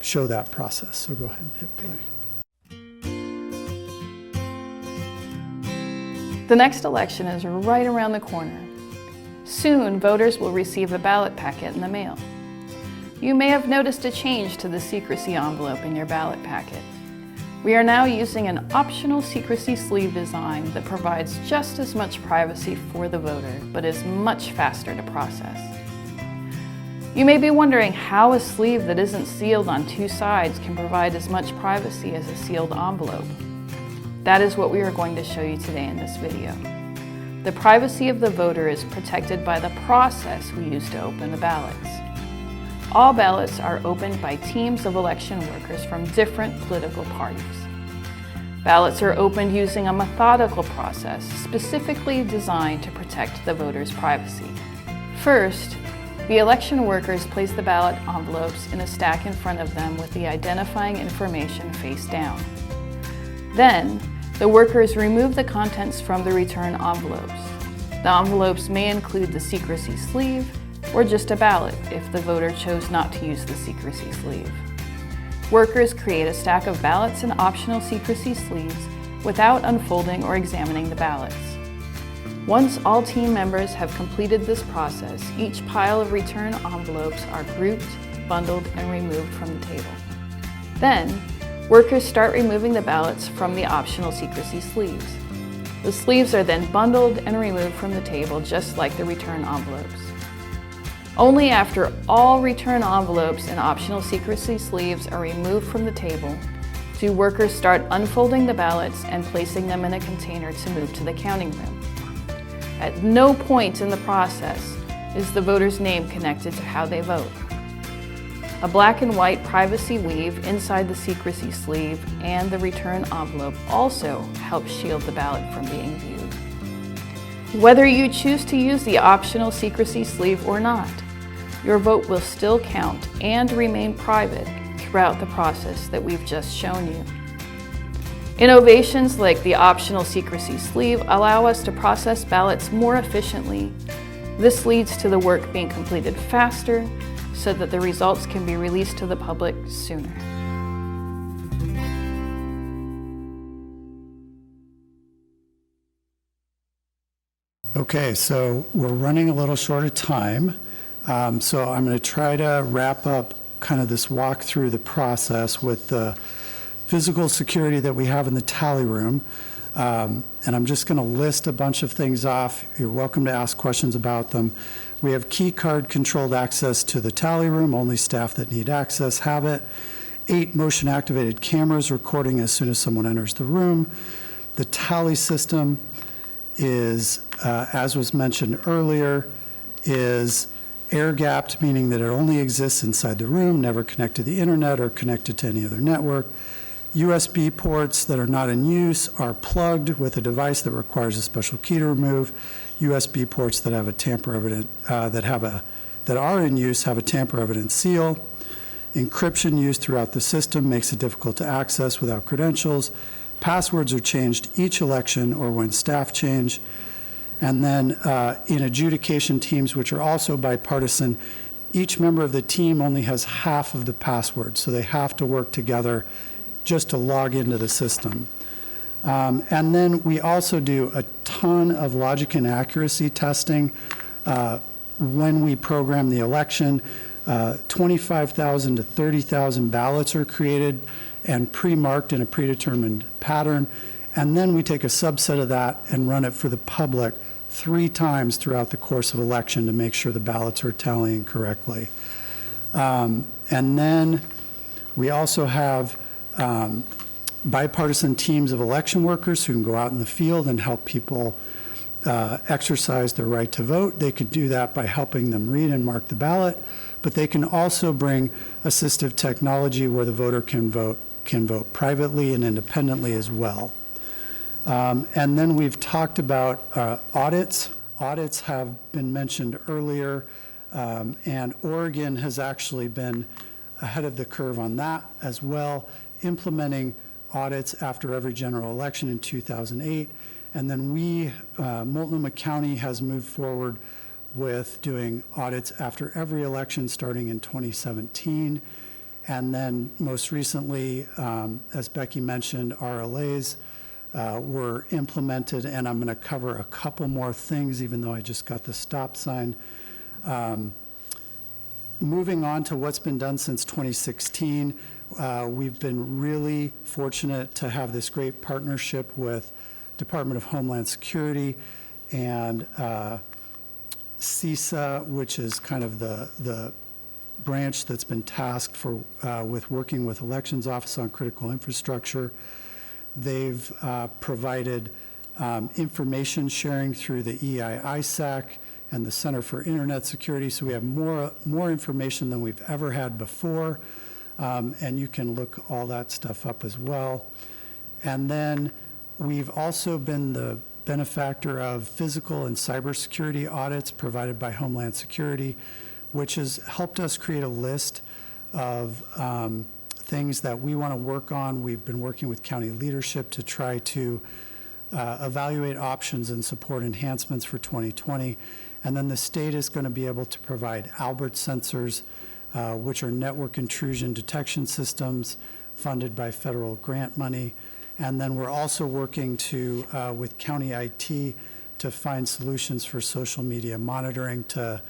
show that process. So go ahead and hit play. The next election is right around the corner. Soon, voters will receive a ballot packet in the mail. You may have noticed a change to the secrecy envelope in your ballot packet. We are now using an optional secrecy sleeve design that provides just as much privacy for the voter, but is much faster to process. You may be wondering how a sleeve that isn't sealed on 2 sides can provide as much privacy as a sealed envelope. That is what we are going to show you today in this video. The privacy of the voter is protected by the process we use to open the ballots. All ballots are opened by teams of election workers from different political parties. Ballots are opened using a methodical process specifically designed to protect the voter's privacy. First, the election workers place the ballot envelopes in a stack in front of them with the identifying information face down. Then, the workers remove the contents from the return envelopes. The envelopes may include the secrecy sleeve or just a ballot if the voter chose not to use the secrecy sleeve. Workers create a stack of ballots and optional secrecy sleeves without unfolding or examining the ballots. Once all team members have completed this process, each pile of return envelopes are grouped, bundled, and removed from the table. Then, workers start removing the ballots from the optional secrecy sleeves. The sleeves are then bundled and removed from the table just like the return envelopes. Only after all return envelopes and optional secrecy sleeves are removed from the table do workers start unfolding the ballots and placing them in a container to move to the counting room. At no point in the process is the voter's name connected to how they vote. A black and white privacy weave inside the secrecy sleeve and the return envelope also helps shield the ballot from being viewed. Whether you choose to use the optional secrecy sleeve or not, your vote will still count and remain private throughout the process that we've just shown you. Innovations like the optional secrecy sleeve allow us to process ballots more efficiently. This leads to the work being completed faster so that the results can be released to the public sooner. Okay, so we're running a little short of time, so I'm going to try to wrap up kind of this walk through the process with the physical security that we have in the tally room. And I'm just going to list a bunch of things off. You're welcome to ask questions about them. We have key card controlled access to the tally room. Only staff that need access have it. 8 motion activated cameras recording as soon as someone enters the room. The tally system is, as was mentioned earlier, is air-gapped, meaning that it only exists inside the room, never connected to the internet or connected to any other network. USB ports that are not in use are plugged with a device that requires a special key to remove. USB ports that have a tamper-evident, that are in use have a tamper-evident seal. Encryption used throughout the system makes it difficult to access without credentials. Passwords are changed each election or when staff change. And then in adjudication teams, which are also bipartisan, each member of the team only has half of the password, so they have to work together just to log into the system. And then we also do a ton of logic and accuracy testing when we program the election. 25,000 to 30,000 ballots are created and pre-marked in a predetermined pattern. And then we take a subset of that and run it for the public 3 times throughout the course of election to make sure the ballots are tallying correctly. And then we also have bipartisan teams of election workers who can go out in the field and help people exercise their right to vote. They could do that by helping them read and mark the ballot, but they can also bring assistive technology where the voter can vote privately and independently as well. And then we've talked about audits. Audits have been mentioned earlier, and Oregon has actually been ahead of the curve on that as well, implementing audits after every general election in 2008. And then Multnomah County has moved forward with doing audits after every election starting in 2017. And then most recently, as Becky mentioned, RLAs were implemented, and I'm going to cover a couple more things, even though I just got the stop sign. Moving on to what's been done since 2016, we've been really fortunate to have this great partnership with Department of Homeland Security and CISA, which is kind of the branch that's been tasked with working with Elections Office on critical infrastructure. They've provided information sharing through the EI-ISAC and the Center for Internet Security, so we have more information than we've ever had before, and you can look all that stuff up as well. And then we've also been the benefactor of physical and cybersecurity audits provided by Homeland Security, which has helped us create a list of things that we want to work on. We've been working with county leadership to try to evaluate options and support enhancements for 2020. And then the state is going to be able to provide Albert sensors, which are network intrusion detection systems funded by federal grant money. And then we're also working with county IT to find solutions for social media monitoring to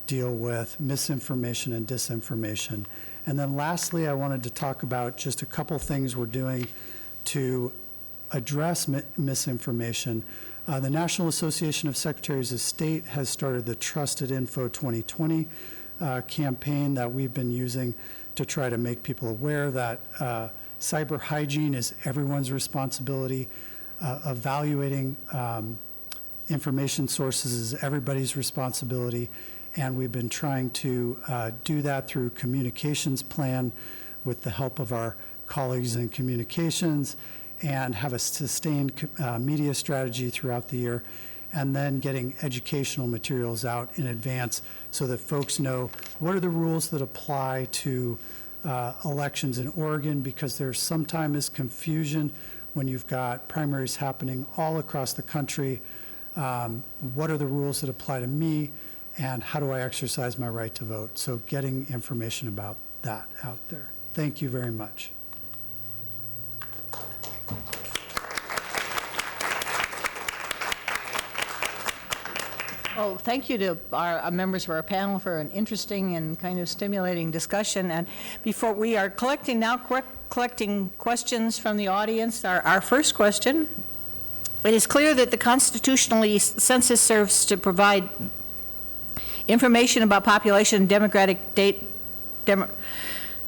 deal with misinformation and disinformation. And then lastly, I wanted to talk about just a couple things we're doing to address misinformation. The National Association of Secretaries of State has started the Trusted Info 2020 campaign that we've been using to try to make people aware that cyber hygiene is everyone's responsibility. Evaluating information sources is everybody's responsibility. And we've been trying to do that through communications plan with the help of our colleagues in communications, and have a sustained media strategy throughout the year, and then getting educational materials out in advance so that folks know what are the rules that apply to elections in Oregon, because there's sometimes confusion when you've got primaries happening all across the country. What are the rules that apply to me? and how do I exercise my right to vote? So getting information about that out there. Thank you very much. Well, thank you to our members of our panel for an interesting and kind of stimulating discussion. And before we are collecting questions from the audience, our first question: it is clear that the constitutionally census serves to provide information about population and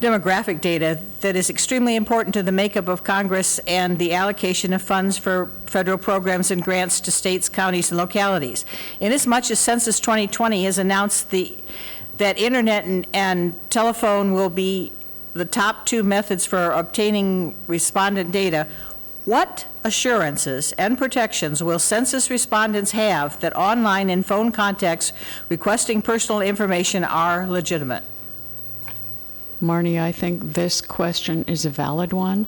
demographic data that is extremely important to the makeup of Congress and the allocation of funds for federal programs and grants to states, counties, and localities. Inasmuch as Census 2020 has announced that internet and telephone will be the top two methods for obtaining respondent data, what assurances and protections will census respondents have that online and phone contacts requesting personal information are legitimate? Marnie, I think this question is a valid one.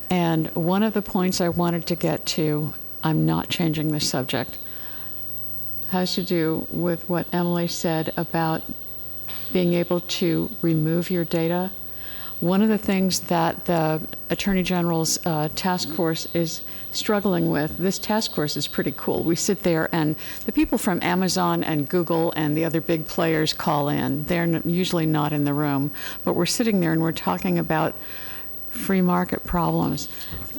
And one of the points I wanted to get to, I'm not changing the subject, has to do with what Emily said about being able to remove your data. One of the things that the Attorney General's task force is struggling with, this task force is pretty cool. We sit there and the people from Amazon and Google and the other big players call in. They're usually not in the room, but we're sitting there and we're talking about free market problems.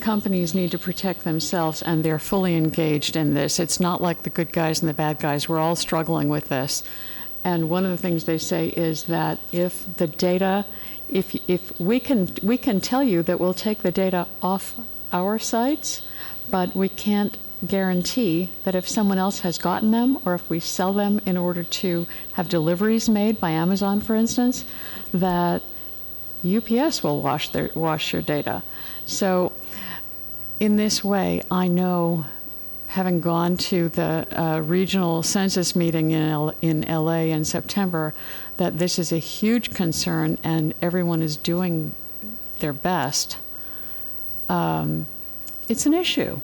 Companies need to protect themselves and they're fully engaged in this. It's not like the good guys and the bad guys. We're all struggling with this. And one of the things they say is that if the data, if we can tell you that we'll take the data off our sites, but we can't guarantee that if someone else has gotten them or if we sell them in order to have deliveries made by Amazon, for instance, that UPS will wash your data. So in this way, I know, having gone to the regional census meeting in LA in September, that this is a huge concern and everyone is doing their best. It's an issue.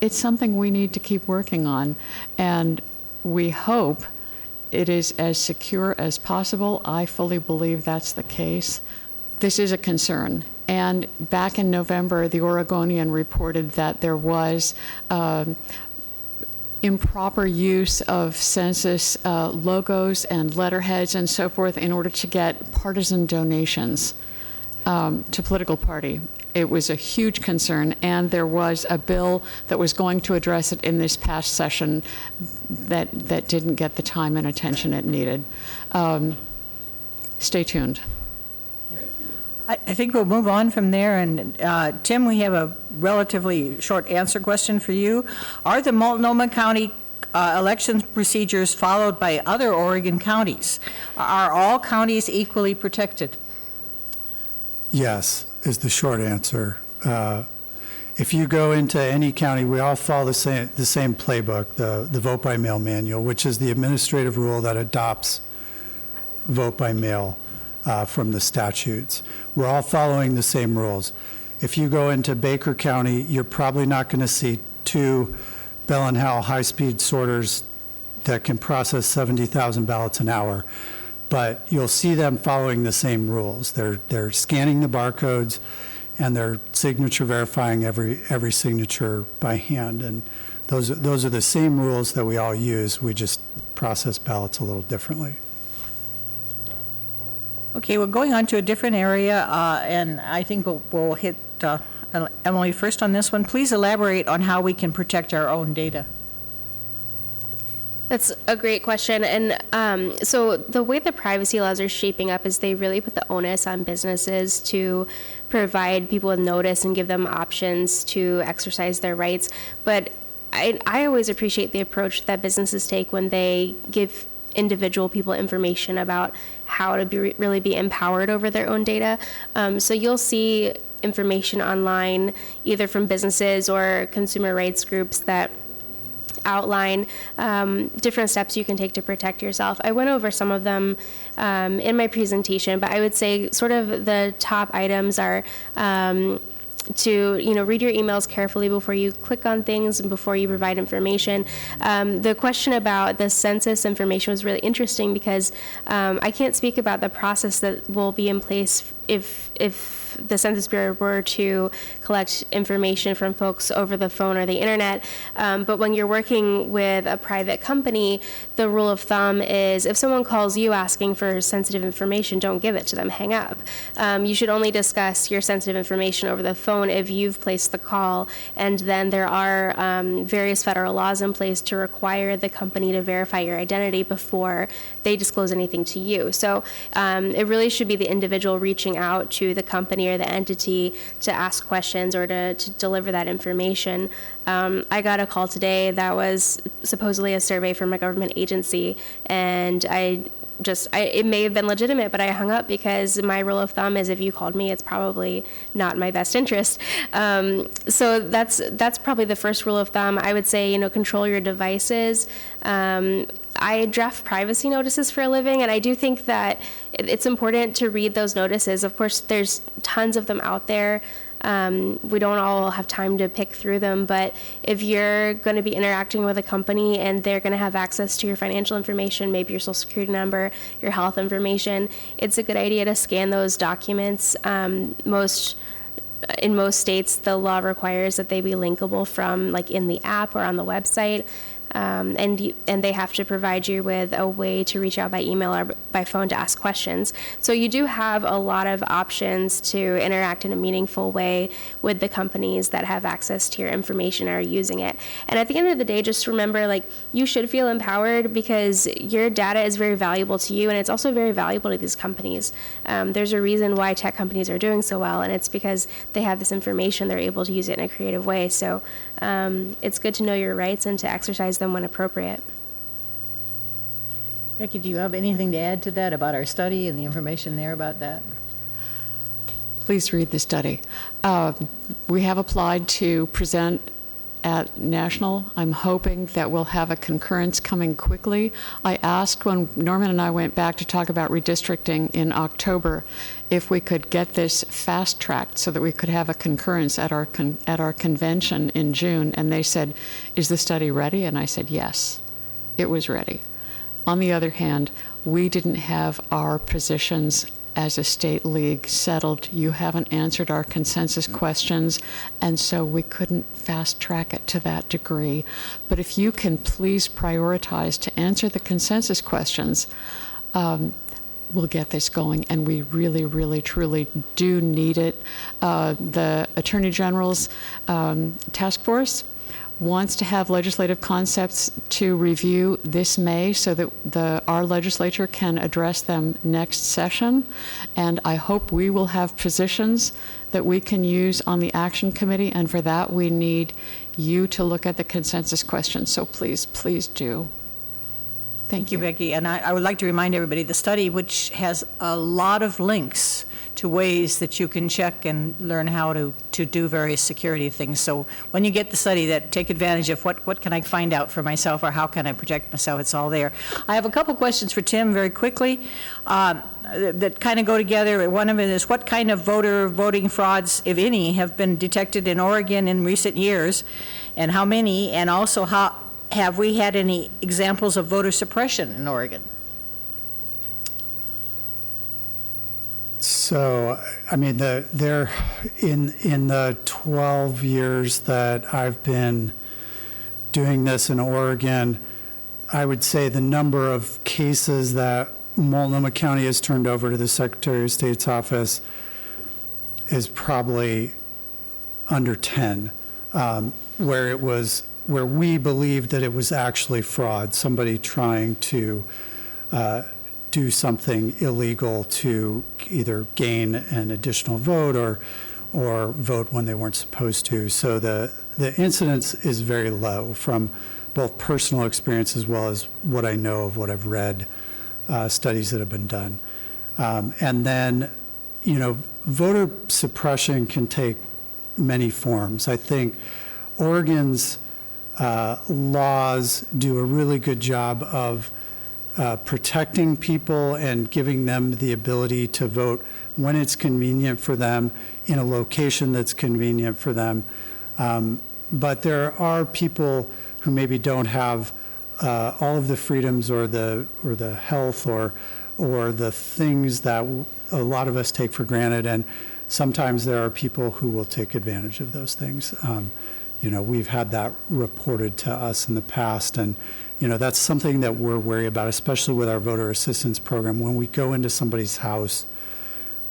It's something we need to keep working on, and we hope it is as secure as possible. I fully believe that's the case. This is a concern. And back in November, the Oregonian reported that there was improper use of census logos and letterheads and so forth in order to get partisan donations to political party. It was a huge concern, and there was a bill that was going to address it in this past session that didn't get the time and attention it needed. Stay tuned. I think we'll move on from there. And Tim, we have a relatively short answer question for you. Are the Multnomah County election procedures followed by other Oregon counties? Are all counties equally protected? Yes, is the short answer. If you go into any county, we all follow the same playbook, the vote by mail manual, which is the administrative rule that adopts vote by mail from the statutes. We're all following the same rules. If you go into Baker County, you're probably not going to see two Bell and Howell high-speed sorters that can process 70,000 ballots an hour, but you'll see them following the same rules. They're scanning the barcodes and they're signature verifying every signature by hand, and those are the same rules that we all use. We just process ballots a little differently. Okay, we're going on to a different area, and I think we'll hit Emily first on this one. Please elaborate on how we can protect our own data. That's a great question. And so the way the privacy laws are shaping up is they really put the onus on businesses to provide people with notice and give them options to exercise their rights. But I always appreciate the approach that businesses take when they give individual people information about how to really be empowered over their own data. So you'll see information online, either from businesses or consumer rights groups, that outline different steps you can take to protect yourself. I went over some of them in my presentation, but I would say sort of the top items are read your emails carefully before you click on things and before you provide information. The question about the census information was really interesting because I can't speak about the process that will be in place if the Census Bureau were to collect information from folks over the phone or the internet. But when you're working with a private company, the rule of thumb is if someone calls you asking for sensitive information, don't give it to them, hang up. You should only discuss your sensitive information over the phone if you've placed the call, and then there are various federal laws in place to require the company to verify your identity before they disclose anything to you. So it really should be the individual reaching out to the company or the entity to ask questions or to deliver that information. I got a call today that was supposedly a survey from a government agency, and it may have been legitimate, but I hung up because my rule of thumb is if you called me, it's probably not in my best interest. So that's probably the first rule of thumb. I would say, control your devices. I draft privacy notices for a living, and I do think that it's important to read those notices. Of course, there's tons of them out there. We don't all have time to pick through them, but if you're going to be interacting with a company and they're going to have access to your financial information, maybe your social security number, your health information, it's a good idea to scan those documents. In most states, the law requires that they be linkable from in the app or on the website. And they have to provide you with a way to reach out by email or by phone to ask questions. So you do have a lot of options to interact in a meaningful way with the companies that have access to your information and are using it. And at the end of the day, just remember, you should feel empowered because your data is very valuable to you, and it's also very valuable to these companies. There's a reason why tech companies are doing so well, and it's because they have this information, they're able to use it in a creative way. So it's good to know your rights and to exercise them when appropriate. Becky, do you have anything to add to that about our study and the information there about that? Please read the study. We have applied to present at National. I'm hoping that we'll have a concurrence coming quickly. I asked when Norman and I went back to talk about redistricting in October if we could get this fast-tracked so that we could have a concurrence at our convention in June, and they said, "Is the study ready?" And I said, yes, it was ready. On the other hand, we didn't have our positions as a state league settled. You haven't answered our consensus questions, and so we couldn't fast track it to that degree. But if you can please prioritize to answer the consensus questions, we'll get this going, and we really, really, truly do need it. The Attorney General's task force wants to have legislative concepts to review this May so that our legislature can address them next session. And I hope we will have positions that we can use on the action committee, and for that we need you to look at the consensus questions. So please, please do. Thank you, Becky. And I would like to remind everybody, the study, which has a lot of links to ways that you can check and learn how to do various security things. So when you get the study, take advantage of what can I find out for myself, or how can I protect myself? It's all there. I have a couple questions for Tim very quickly that kind of go together. One of it is, what kind of voting frauds, if any, have been detected in Oregon in recent years, and how many? And also, have we had any examples of voter suppression in Oregon? So, I mean, there in the 12 years that I've been doing this in Oregon, I would say the number of cases that Multnomah County has turned over to the Secretary of State's office is probably under 10, where we believed that it was actually fraud, somebody trying to do something illegal to either gain an additional vote or vote when they weren't supposed to. So the incidence is very low from both personal experience as well as what I know of what I've read, studies that have been done. And then, voter suppression can take many forms. I think Oregon's laws do a really good job of protecting people and giving them the ability to vote when it's convenient for them, in a location that's convenient for them. But there are people who maybe don't have all of the freedoms or the health or the things that a lot of us take for granted, and sometimes there are people who will take advantage of those things. We've had that reported to us in the past, and that's something that we're wary about, especially with our voter assistance program. When we go into somebody's house,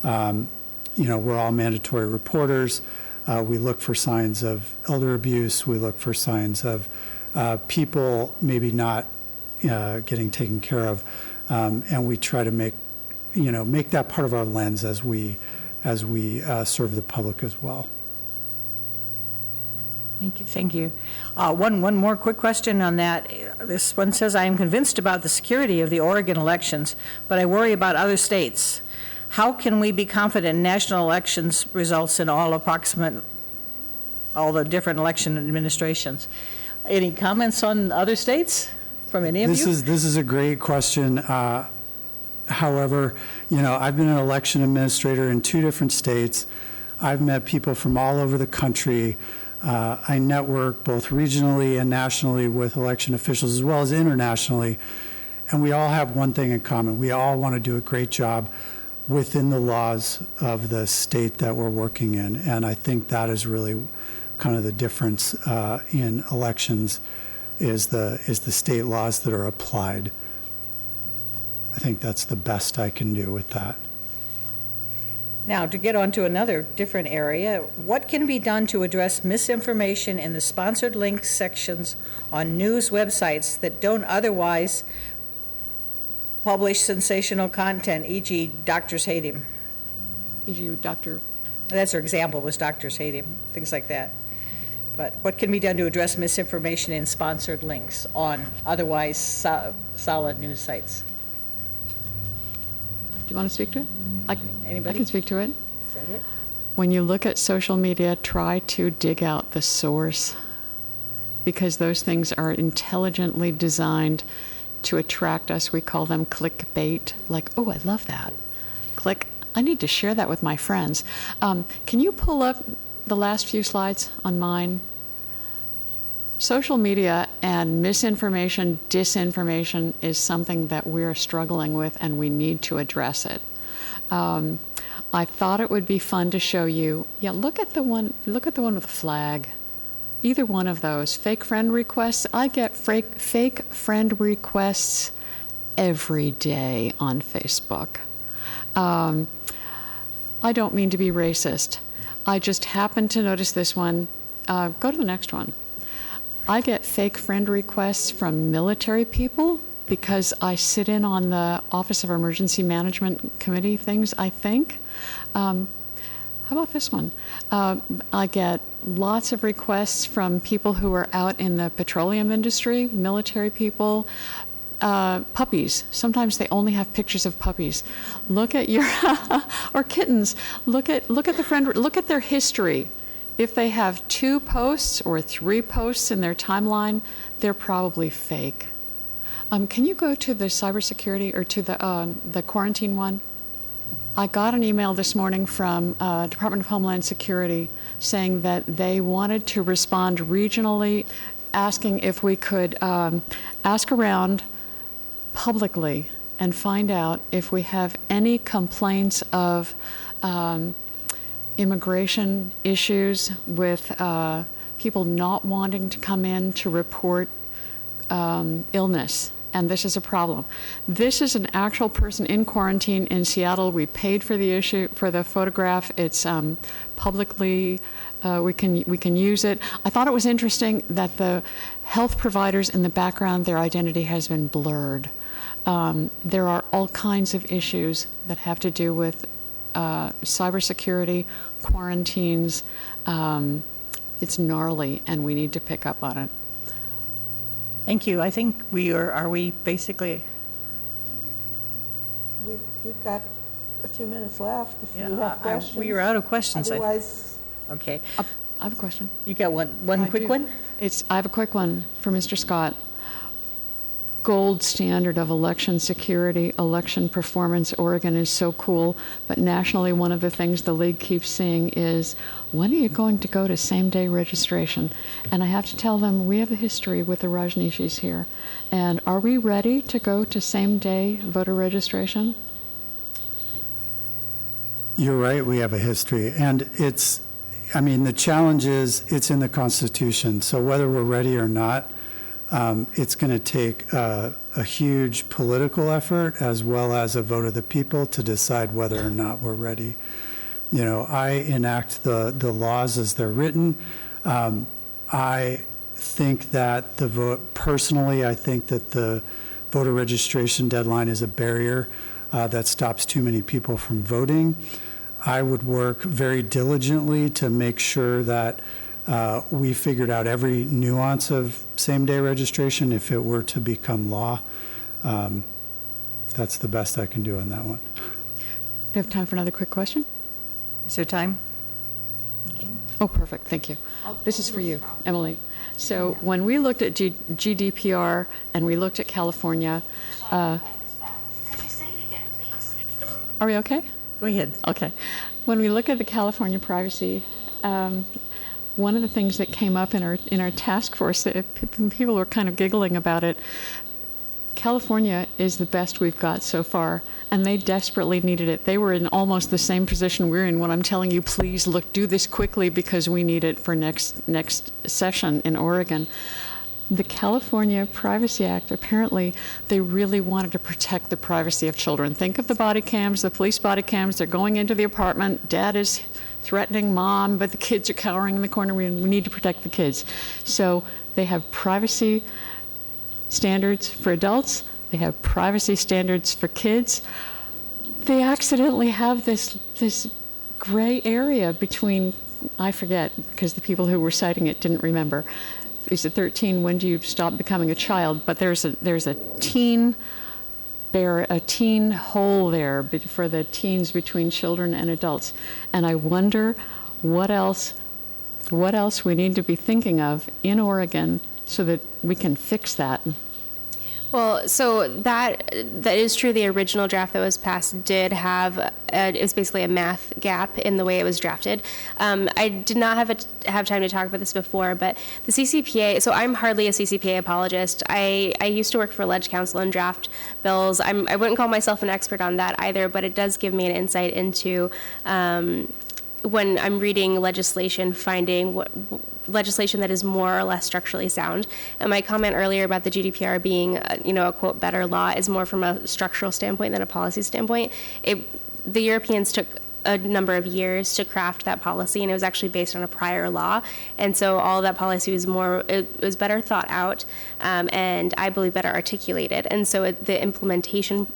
we're all mandatory reporters. We look for signs of elder abuse. We look for signs of people maybe not getting taken care of, and we try to make that part of our lens as we serve the public as well. Thank you. One more quick question on that. This one says, I am convinced about the security of the Oregon elections, but I worry about other states. How can we be confident in national elections results in all the different election administrations? Any comments on other states from any of you? This is a great question. However, I've been an election administrator in 2 different states. I've met people from all over the country. I network both regionally and nationally with election officials as well as internationally. And we all have one thing in common. We all want to do a great job within the laws of the state that we're working in. And I think that is really kind of the difference in elections is the state laws that are applied. I think that's the best I can do with that. Now, to get on to another different area, what can be done to address misinformation in the sponsored links sections on news websites that don't otherwise publish sensational content, e.g. doctors hate him? E.g. Dr. That's her example, was doctors hate him, things like that. But what can be done to address misinformation in sponsored links on otherwise solid news sites? Do you want to speak to it? Anybody? I can speak to it. Is that it? When you look at social media, try to dig out the source, because those things are intelligently designed to attract us. We call them clickbait, like, oh, I love that. Click, I need to share that with my friends. Can you pull up the last few slides on mine? Social media and misinformation, disinformation is something that we're struggling with, and we need to address it. I thought it would be fun to show you. Yeah, look at the one with the flag. Either one of those. Fake friend requests. I get fake friend requests every day on Facebook. I don't mean to be racist. I just happened to notice this one. Go to the next one. I get fake friend requests from military people because I sit in on the Office of Emergency Management Committee things, I think. How about this one? I get lots of requests from people who are out in the petroleum industry, military people, puppies. Sometimes they only have pictures of puppies. Look at your, or kittens. Look at the friend, look at their history. If they have 2 posts or 3 posts in their timeline, they're probably fake. Can you go to the cybersecurity or to the quarantine one? I got an email this morning from Department of Homeland Security saying that they wanted to respond regionally, asking if we could ask around publicly and find out if we have any complaints of immigration issues with people not wanting to come in to report illness. And this is a problem. This is an actual person in quarantine in Seattle. We paid for the photograph. It's publicly, we can use it. I thought it was interesting that the health providers in the background, their identity has been blurred. There are all kinds of issues that have to do with cybersecurity, quarantines. It's gnarly, and we need to pick up on it. Thank you. I think are we basically? We've got a few minutes left if you Yeah, have questions. we are out of questions. Otherwise, Okay. I have a question. You got one I quick do. one? I have a quick one for Mr. Scott. gold standard of election security, election performance. Oregon is so cool, but nationally, one of the things the league keeps seeing is, when are you going to go to same-day registration? And I have to tell them, we have a history with the Rajneeshis here. And are we ready to go to same-day voter registration? You're right, we have a history. And the challenge is, it's in the Constitution. So whether we're ready or not, it's going to take a huge political effort as well as a vote of the people to decide whether or not we're ready. I enact the laws as they're written. I think that personally, I think that the voter registration deadline is a barrier that stops too many people from voting. I would work very diligently to make sure that we figured out every nuance of same-day registration if it were to become law. That's the best I can do on that one. Do you have time for another quick question? Is there time? Oh, perfect, thank you. This is for you, Emily. So when we looked at GDPR and we looked at California, are we okay? Go ahead. Okay. When we look at the California privacy, one of the things that came up in our task force, people were kind of giggling about it. California is the best we've got so far, and they desperately needed it. They were in almost the same position we're in when I'm telling you, please do this quickly because we need it for next session in Oregon. The California Privacy Act, apparently, they really wanted to protect the privacy of children. Think of the body cams, the police body cams. They're going into the apartment. Dad is threatening mom, but the kids are cowering in the corner. We need to protect the kids. So they have privacy standards for adults. They have privacy standards for kids. They accidentally have this gray area between, I forget, because the people who were citing it didn't remember. Is it 13? When do you stop becoming a child? But there's a teen hole there for the teens between children and adults. And I wonder what else we need to be thinking of in Oregon so that we can fix that. Well, so that is true. The original draft that was passed did have it was basically a math gap in the way it was drafted. I did not have time to talk about this before, but the CCPA. So I'm hardly a CCPA apologist. I used to work for Ledge Council and draft bills. I wouldn't call myself an expert on that either, but it does give me an insight into when I'm reading legislation, finding what legislation that is more or less structurally sound. And my comment earlier about the GDPR being, a quote, better law is more from a structural standpoint than a policy standpoint. The Europeans took a number of years to craft that policy, and it was actually based on a prior law. And so all of that policy was it was better thought out, and I believe better articulated. And so the implementation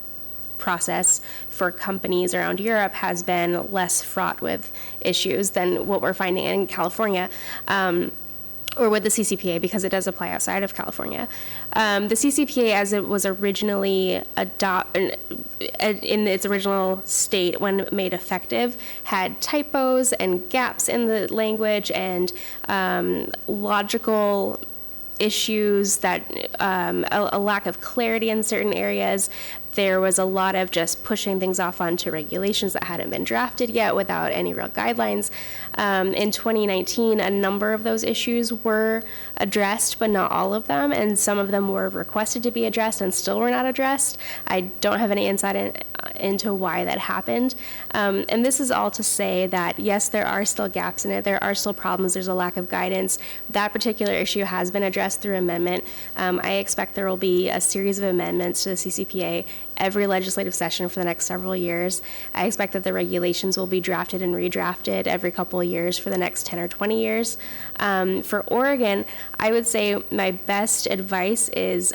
process for companies around Europe has been less fraught with issues than what we're finding in California, or with the CCPA, because it does apply outside of California. The CCPA, as it was originally in its original state when made effective, had typos and gaps in the language and logical issues, that a lack of clarity in certain areas. There was a lot of just pushing things off onto regulations that hadn't been drafted yet without any real guidelines. In 2019, a number of those issues were addressed, but not all of them, and some of them were requested to be addressed and still were not addressed. I don't have any insight into why that happened. And this is all to say that, yes, there are still gaps in it. There are still problems. There's a lack of guidance. That particular issue has been addressed through amendment. I expect there will be a series of amendments to the CCPA every legislative session for the next several years. I expect that the regulations will be drafted and redrafted every couple of years for the next 10 or 20 years. For Oregon, I would say my best advice is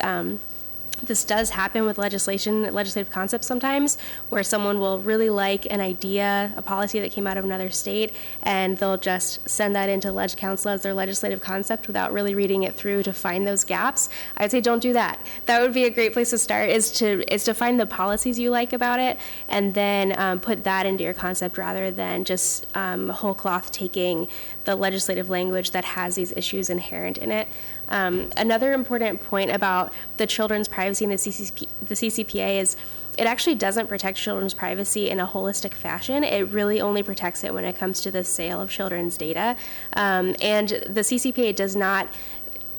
this does happen with legislative concepts sometimes, where someone will really like an idea, a policy that came out of another state, and they'll just send that into Ledge Council as their legislative concept without really reading it through to find those gaps. I'd say don't do that. That would be a great place to start, is to find the policies you like about it, and then put that into your concept rather than just whole cloth taking the legislative language that has these issues inherent in it. Another important point about the children's privacy in the CCPA is it actually doesn't protect children's privacy in a holistic fashion. It really only protects it when it comes to the sale of children's data. And the CCPA does not,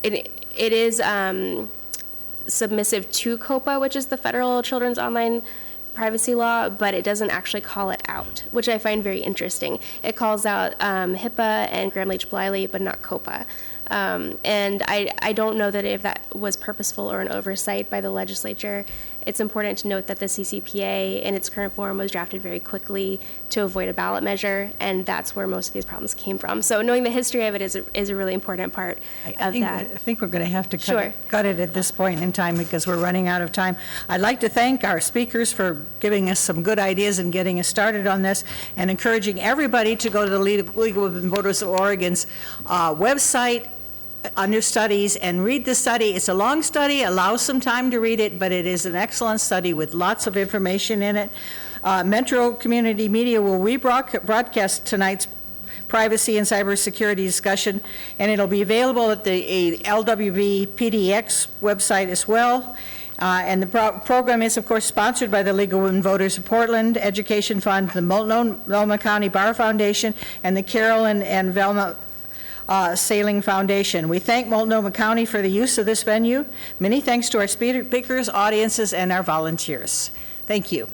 it is submissive to COPA, which is the Federal Children's Online Privacy Law, but it doesn't actually call it out, which I find very interesting. It calls out HIPAA and Gramm-Leach-Bliley, but not COPA. And I don't know that if that was purposeful or an oversight by the legislature. It's important to note that the CCPA in its current form was drafted very quickly to avoid a ballot measure, and that's where most of these problems came from. So knowing the history of it is a really important part of that. I think we're going to have to Sure. cut it at this point in time because we're running out of time. I'd like to thank our speakers for giving us some good ideas and getting us started on this, and encouraging everybody to go to the League of Women Voters of Oregon's website under studies and read the study. It's a long study, allows some time to read it, but it is an excellent study with lots of information in it. Metro Community Media will rebroadcast tonight's privacy and cybersecurity discussion, and it'll be available at the LWB PDX website as well. And the program is, of course, sponsored by the League of Women Voters of Portland Education Fund, the Multnomah County Bar Foundation, and the Carolyn and Velma Sailing Foundation. We thank Multnomah County for the use of this venue. Many thanks to our speakers, audiences, and our volunteers. Thank you.